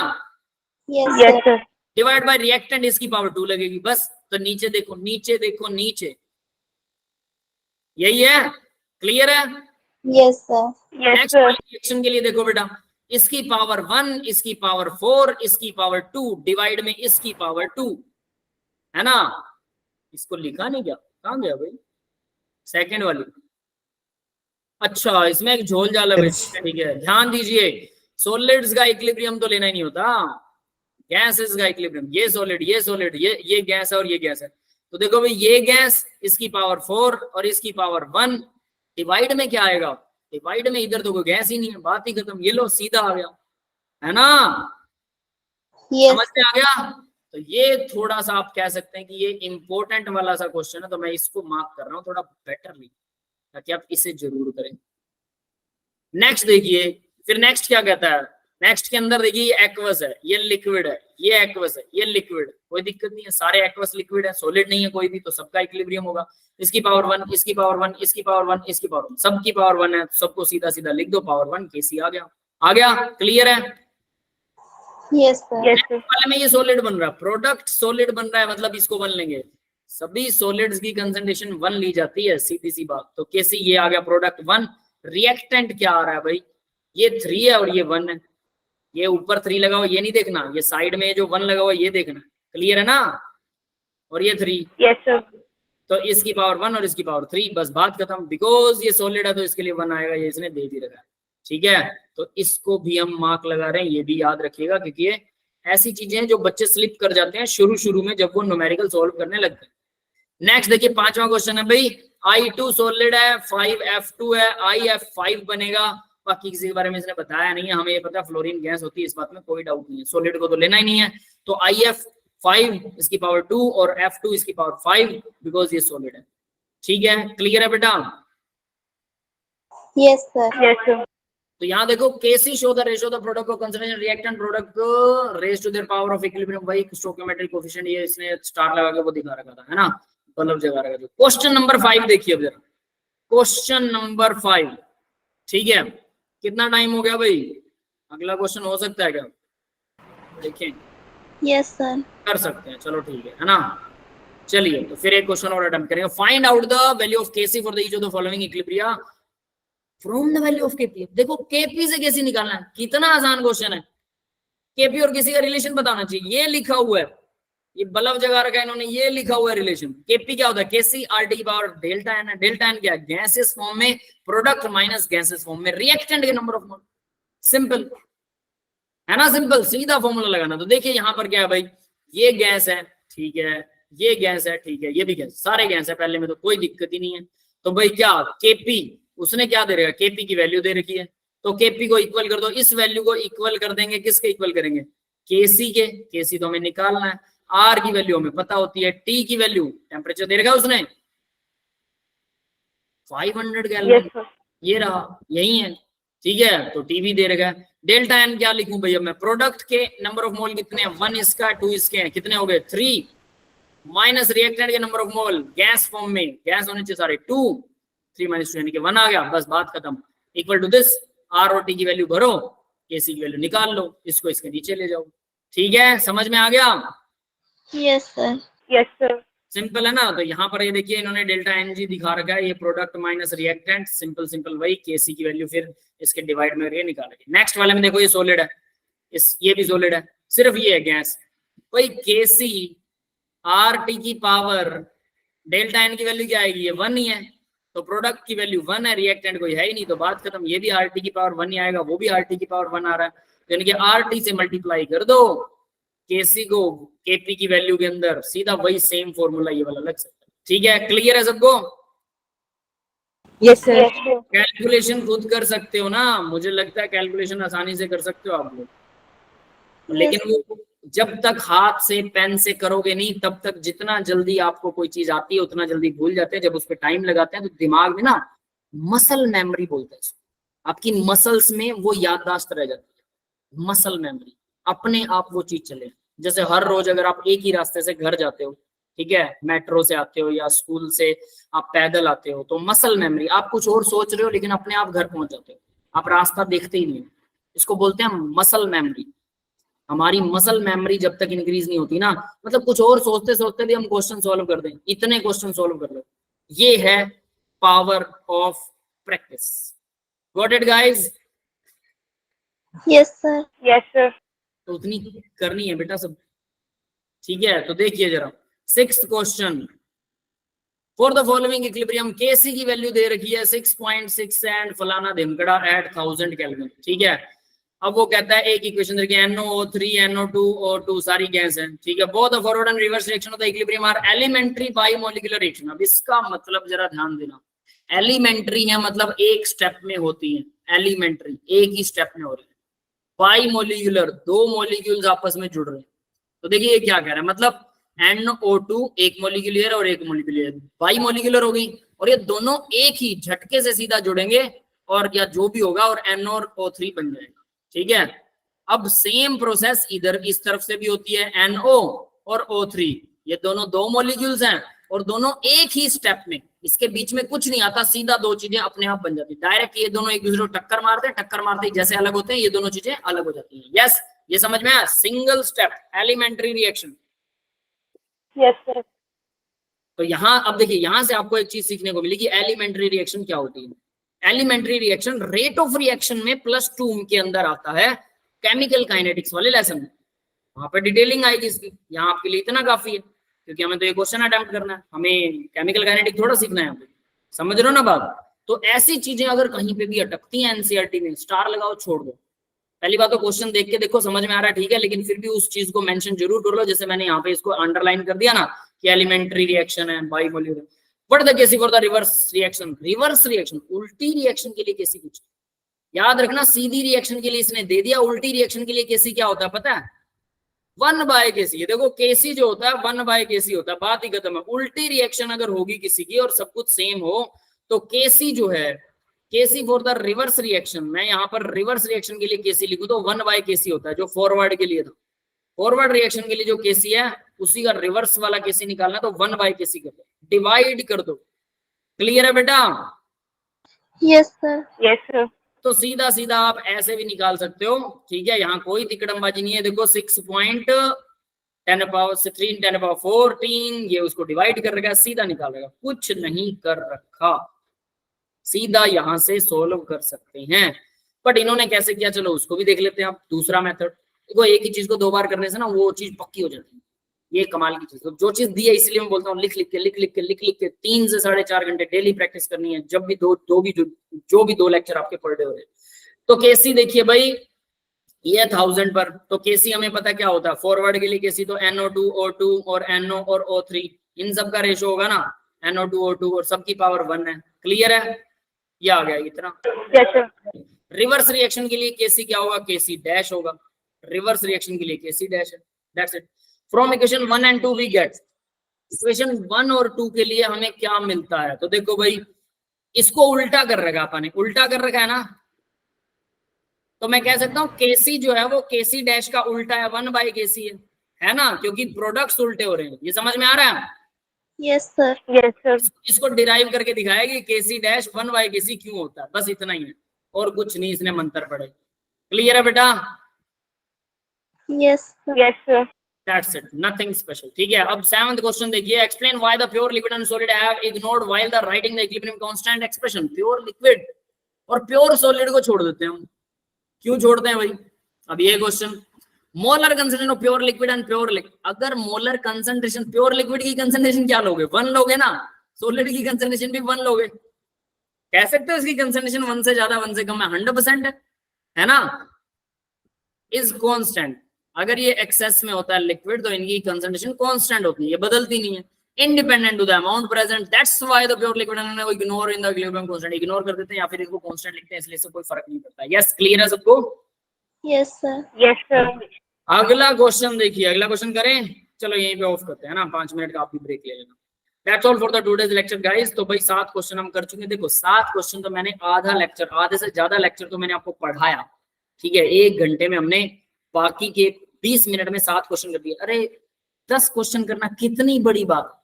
Yes, Yes, sir. sir. Divide by reactant, इसकी पावर 2 लगेगी, बस। तो नीचे देखो, नीचे देखो, नीचे, यही है, क्लियर है। Yes, sir. Yes, next sir. Reaction के लिए देखो बेटा, इसकी पावर 1, इसकी पावर 4, इसकी पावर 2, डिवाइड में इसकी पावर 2, है ना। इसको लिखा नहीं क्या, कहां गया भाई, सेकंड वाली, अच्छा इसमें एक झोल झाल है, ठीक है, ध्यान दीजिए, सॉलिड्स का इक्विलिब्रियम तो लेना ही नहीं होता, गैसेस का इक्विलिब्रियम, ये सॉलिड, ये सॉलिड, ये गैस है और ये गैस है। तो देखो भाई, ये गैस, इसकी पावर 4 और इसकी पावर 1, डिवाइड में क्या आएगा, डिवाइड में इधर तो कोई गैस ही नहीं है, बात ही खत्म, ये लो सीधा आ गया, है ना, Yes. समझ में आ गया। तो ये थोड़ा सा आप कह सकते हैं कि ये इंपॉर्टेंट वाला सा क्वेश्चन है, तो मैं इसको मार्क कर रहा हूँ थोड़ा बेटरली, ताकि आप इसे जरूर करें। नेक्स्ट देखिए, फिर नेक्स्ट क्या कहता है, नेक्स्ट के अंदर देखिए, ये एक्वस है, ये लिक्विड है, ये एक्वस है, ये लिक्विड, कोई दिक्कत नहीं है, सारे एक्वस लिक्विड है, सॉलिड नहीं है कोई भी, तो सबका इक्विलिब्रियम होगा। इसकी पावर 1, इसकी पावर 1, इसकी पावर 1, इसकी पावर 1, सबकी पावर 1 है, सबको सीधा सीधा लिख दो, पावर 1 Kc आ गया, आ गया, क्लियर है। Yes, sir. Yes, sir. वाले में ये सॉलिड बन रहा है, प्रोडक्ट सॉलिड बन रहा है, मतलब इसको 1 लेंगे, सभी सॉलिड्स की कंसंट्रेशन 1 ली जाती है, सीधी सी बात। तो Kc ये आ गया प्रोडक्ट 1, रिएक्टेंट क्या आ रहा है भाई, ये 3 है और ये 1 है, ये ऊपर 3 लगा हुआ ये नहीं देखना, ये साइड में जो 1 लगा हुआ ये देखना, क्लियर है ना, और ये 3, Yes, sir. तो इसकी पावर 1 और इसकी पावर 3, बस बात खत्म। बिकॉज ये सॉलिड है तो इसके लिए 1 आएगा, ये इसने दे भी रखा है, ठीक है। तो इसको भी हम मार्क लगा रहे हैं, ये भी याद रखिएगा, क्योंकि ये ऐसी चीजें हैं जो बच्चे स्लिप कर जाते हैं शुरू में जब वो न्यूमेरिकल सॉल्व करने लगते हैं। नेक्स्ट देखिए, 5वां क्वेश्चन है भाई, I2 सॉलिड है, 5F2 है, IF5 बनेगा, बाकी किसी के बारे में इसने बताया नहीं है, हमें ये पता है फ्लोरीन गैस होती है, इस बात में कोई डाउट नहीं है, सॉलिड को तो लेना ही नहीं है। तो IF5 इसकी पावर 2 और F2 इसकी पावर 5, बिकॉज ये सॉलिड है, ठीक है, क्लियर है बेटा। Yes, sir. Yes, sir. तो यहाँ देखो Kc show the ratio the product of concentration reactant product को raise to their power of equilibrium, वही स्टोइकियोमेट्रिक कोएफिशिएंट ये इसने स्टार लगा के वो दिखा रखा था, है ना, बल्ब जगा रखा था। क्वेश्चन नंबर 5 देखिए अब जरा, क्वेश्चन नंबर 5, ठीक है, कितना टाइम हो गया भाई, अगला क्वेश्चन हो सकता है क्या, देखें, यस सर। कर सकते हैं, चलो ठीक है ना। चलिए तो फिर एक क्वेश्चन और अटेम्प्ट करेंगे। Find out the value of KC for the each of the following equilibria from the value of KP. देखो केपी से केसी निकालना है, कितना आसान क्वेश्चन है। केपी और किसी का रिलेशन बताना चाहिए, ये लिखा हुआ है, ये बल्ब जगा रखा है इन्होंने, ये लिखा हुआ है रिलेशन। केपी क्या होता है, केसी आरटी की पावर डेल्टा एन है। डेल्टा एन क्या है, गैसेस फॉर्म में प्रोडक्ट माइनस गैसेस फॉर्म में रिएक्टेंट के नंबर ऑफ मोल। सिंपल है ना, सिंपल सीधा फॉर्मूला लगाना। तो देखिए यहाँ पर क्या है भाई, ये गैस है, ठीक है, ये गैस है, ठीक है, ये भी गैस, सारे गैस है पहले में, तो कोई दिक्कत ही नहीं है। तो भाई क्या केपी उसने क्या दे रखा, केपी की वैल्यू दे रखी है, तो केपी को इक्वल कर दो, इस वैल्यू को इक्वल कर देंगे, किसके इक्वल करेंगे, केसी के। केसी तो हमें निकालना है, आर की वैल्यू हमें पता होती है, टी की वैल्यू टेम्परेचर दे रखा है उसने 500 गैलन, ये रहा, यही है, ठीक है। तो टी भी दे रखा है। डेल्टा एन क्या लिखूं भैया मैं, प्रोडक्ट के नंबर ऑफ मोल कितने हैं, 1 इसका 2 इसके हैं, कितने हो गए 3, माइनस रिएक्टेंट के number of mole gas form में, गैस होने चाहिए सारे 2, 3 - 2 यानी कि 1 आ गया, बस बात खत्म। इक्वल टू दिस, आर और टी की वैल्यू भरो, केसी की वैल्यू निकाल लो, इसको इसके नीचे ले जाओ, ठीक है, समझ में आ गया। Yes sir. Yes sir. Simple है ना। तो यहाँ पर ये देखिए इन्होंने डेल्टा एन जी दिखा रखा है, ये product minus reactant, simple simple वही, केसी की वैल्यू फिर इसके डिवाइड में ये निकालेंगे। नेक्स्ट वाले में देखो ये सॉलिड है, ये भी सॉलिड है, सिर्फ ये है गैस। भाई केसी आर टी की पावर डेल्टा एन की वैल्यू क्या आएगी, ये 1 ही है, तो प्रोडक्ट की वैल्यू 1 है, रिएक्टेंट कोई है ही नहीं, तो बात खत्म। ये भी आर टी की पावर 1 ही आएगा, वो भी आर टी की पावर 1 आ रहा है, यानी कि आर टी से मल्टीप्लाई कर दो केसी को केपी की वैल्यू के अंदर, सीधा वही सेम फॉर्मूला ये वाला लग सकता है, ठीक है, क्लियर है सबको। Yes sir. कैलकुलेशन खुद कर सकते हो ना, मुझे लगता है कैलकुलेशन आसानी से कर सकते हो आप लोग, लेकिन वो जब तक हाथ से पेन से करोगे नहीं, तब तक जितना जल्दी आपको कोई चीज आती है उतना जल्दी भूल जाते हैं। जब उस पर टाइम लगाते हैं तो दिमाग में ना मसल मेमोरी बोलते हैं, आपकी मसल्स में वो याददाश्त रह जाती है, मसल मेमोरी, अपने आप वो चीज चले। जैसे हर रोज अगर आप एक ही रास्ते से घर जाते हो, ठीक है, मेट्रो से आते हो या स्कूल से आप पैदल आते हो, तो मसल मेमोरी, आप कुछ और सोच रहे हो लेकिन अपने आप घर पहुंच जाते हो, आप रास्ता देखते ही नहीं, इसको बोलते हैं मसल मेमोरी। हमारी मसल मेमोरी जब तक इंक्रीज नहीं होती ना, मतलब कुछ और सोचते सोचते भी हम क्वेश्चन सॉल्व कर दें, इतने क्वेश्चन सॉल्व कर लो, ये है power of practice. Got it guys? Yes sir. Yes sir. तो उतनी करनी है बेटा सब, ठीक है। तो देखिए जरा 6th question, for the following equilibrium Kc की वैल्यू दे रखी है 6.6 एंड फलाना धिमकड़ा एट 1000 केल्विन, ठीक है। अब वो कहता है एक इक्वेशन देखिए, NO3 NO2 सारी गैस है, ठीक है। Both the forward and reverse reaction of the equilibrium are elementary bimolecular reaction. अब इसका मतलब जरा ध्यान देना, एलिमेंट्री है मतलब एक स्टेप में होती है, एलिमेंट्री एक ही स्टेप में हो रही है, बाइमोलिकुलर 2 मॉलिक्यूल्स आपस में जुड़ रहे हैं। तो देखिए ये क्या कह रहा है, मतलब NO2 एक मॉलिक्यूलर और एक मॉलिक्यूलर, बाइमोलिकुलर हो गई, और ये दोनों एक ही झटके से सीधा जुड़ेंगे और या जो भी होगा और NO3 बन जाएगा, ठीक है। अब सेम प्रोसेस इधर इस तरफ से भी होती है, NO और O3, ये दोनों 2 मॉलिक्यूल्स हैं और दोनों एक ही स्टेप में, इसके बीच में कुछ नहीं आता, सीधा 2 चीजें अपने आप बन जाती है डायरेक्ट। ये दोनों एक दूसरे को टक्कर मारते हैं, टक्कर मारते ही जैसे अलग होते हैं ये दोनों चीजें अलग हो जाती हैं। यस, ये समझ में आया, single step elementary reaction. Yes sir. तो यहाँ अब देखिए, यहां से आपको एक चीज सीखने को मिली कि एलिमेंट्री रिएक्शन क्या होती है। Elementary reaction rate of reaction में +2 के अंदर आता है केमिकल काइनेटिक्स वाले लेसन में, वहां पर डिटेलिंग आएगी इसकी। यहाँ आपके लिए इतना काफी है क्योंकि हमें तो ये क्वेश्चन अटेम्प्ट करना है, हमें केमिकल काइनेटिक्स थोड़ा सीखना है, समझ रहे हो ना बात। तो ऐसी चीजें अगर कहीं पे भी अटकती हैं एनसीईआरटी में, स्टार लगाओ, छोड़ दो। पहली बात तो क्वेश्चन देख के देखो समझ में आ रहा है, ठीक है, लेकिन फिर भी उस चीज को मेंशन जरूर कर लो, जैसे मैंने यहाँ पे इसको अंडरलाइन कर दिया ना कि एलिमेंट्री रिएक्शन है, bimolecular. What the KC for the reverse reaction? Reverse reaction, उल्टी रिएक्शन के लिए केसी कुछ याद रखना, सीधी रिएक्शन के लिए इसने दे दिया, उल्टी रिएक्शन के लिए केसी क्या होता है पता है? 1/kc। देखो केसी जो होता है 1/kc होता है, बात ही खत्म है। उल्टी रिएक्शन अगर होगी किसी की और सब कुछ सेम हो तो केसी जो है केसी फॉर द रिवर्स रिएक्शन, मैं यहाँ पर रिवर्स रिएक्शन के लिए केसी लिखूं तो 1/kc होता है, जो फॉरवर्ड के लिए था। फॉरवर्ड रिएक्शन के लिए जो केसी है उसी का रिवर्स वाला केसी निकालना, तो 1/kc कर दो, डिवाइड कर दो। क्लियर है बेटा? Yes, sir. Yes, sir. तो सीधा सीधा आप ऐसे भी निकाल सकते हो, ठीक है, यहाँ कोई तिकड़मबाजी नहीं है। देखो 6.10⁻14, ये उसको डिवाइड कर रखा है, सीधा निकाल रखा, कुछ नहीं कर रखा, सीधा यहाँ से सोल्व कर सकते हैं। बट इन्होंने कैसे किया, चलो उसको भी देख लेते हैं आप। दूसरा मेथड, देखो एक ही चीज को 2 बार करने से ना वो चीज पक्की हो जाती है, ये कमाल की चीज। तो जो चीज दी है इसलिए मैं बोलता हूँ लिख लिख के 3 से 4.5 घंटे डेली प्रैक्टिस करनी है, जब भी जो भी 2 लेक्चर आपके पर डे हो रहे हैं। तो केसी देखिए भाई, ये 1000 पर, तो केसी हमें पता क्या होता है, फॉरवर्ड के लिए केसी तो NO2 O2 और NO और O3, इन सब का रेशो होगा ना, NO2 O2 और सबकी पावर 1 है। क्लियर है? ये आ गया इतना। Yes, sir. रिवर्स रिएक्शन के लिए केसी क्या होगा, केसी डैश होगा, रिवर्स रिएक्शन के लिए केसी डैश है। That's it. From equation 1 and 2 we get, equation 1 और 2 के लिए हमें क्या मिलता है, तो देखो भाई इसको उल्टा कर रखा, अपन उल्टा कर रखा है ना, तो मैं कह सकता हूँ केसी जो है वो केसी डैश का उल्टा है, 1/kc है ना, क्योंकि प्रोडक्ट्स उल्टे हो रहे हैं। ये समझ में आ रहा है? Yes, sir. Yes, sir. इसको डिराइव करके दिखाया कि केसी डैश 1/kc क्यों होता है, बस इतना ही है, और कुछ नहीं इसने मंत्र पढ़े। क्लियर है बेटा? Yes, sir. Yes, sir. That's it, nothing special। ठीक है, अब 7th क्वेश्चन देखिए, explain why the pure liquid and solid have ignored while the writing the equilibrium constant expression. Pure liquid और प्योर सॉलिड को छोड़ देते हैं हम, क्यों छोड़ते हैं भाई? अब ये question, molar concentration of pure liquid and pure liquid, अगर मोलर कंसंट्रेशन, प्योर लिक्विड की कंसंट्रेशन क्या लोगे, 1 लोगे ना, सॉलिड की कंसंट्रेशन भी 1 लोगे। कह सकते हो इसकी कंसंट्रेशन 1 से ज्यादा 1 से कम है, 100% है ना, इज कांस्टेंट। अगर ये एक्सेस में होता है लिक्विड तो इनकी कंसंट्रेशन कांस्टेंट होती है, ये बदलती नहीं है, independent to the amount present. That's why the pure liquid and ignore in the equilibrium constant, ignore कर देते हैं या फिर इसको कांस्टेंट लिखते हैं, इसलिए इससे कोई फर्क नहीं पड़ता। यस, क्लियर है सबको? Yes, sir. Yes, sir. अगला क्वेश्चन देखिए, अगला क्वेश्चन करें, चलो यहीं पे ऑफ करते हैं ना, 5 मिनट का आप भी ब्रेक ले लेना। That's all for the today's lecture guys. तो भाई 7 क्वेश्चन हम कर चुके हैं। देखो 7 क्वेश्चन तो मैंने आधा लेक्चर, आधे से ज्यादा लेक्चर तो मैंने आपको पढ़ाया, ठीक है, 1 घंटे में हमने बाकी के 20 मिनट में 7 क्वेश्चन कर दिए। अरे 10 क्वेश्चन करना कितनी बड़ी बात,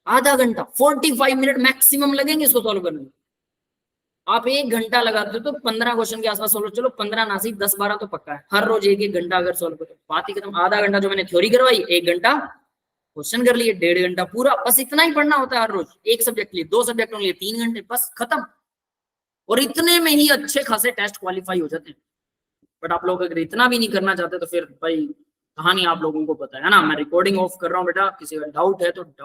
आधा घंटा 45 मिनट मैक्सिमम लगेंगे इसको सॉल्व करने में। आप 1 घंटा लगाते हो तो 15 क्वेश्चन के आसपास सोल्व, चलो 15 ना सही 10-12 तो पक्का है, हर रोज 1-1 घंटा अगर सोल्व करो बात ही खत्म। आधा घंटा जो मैंने थ्योरी करवाई, 1 घंटा क्वेश्चन कर लिए, 1.5 घंटा पूरा, बस इतना ही पढ़ना होता है हर रोज, एक सब्जेक्ट के लिए, 2 सब्जेक्ट के लिए 3 घंटे, बस खत्म। और इतने में ही अच्छे खासे टेस्ट क्वालिफाई हो जाते हैं। बट आप लोग अगर इतना भी नहीं करना चाहते तो फिर भाई कहानी आप लोगों को पता है ना। मैं रिकॉर्डिंग ऑफ कर रहा हूँ बेटा, किसी का डाउट है तो डाउट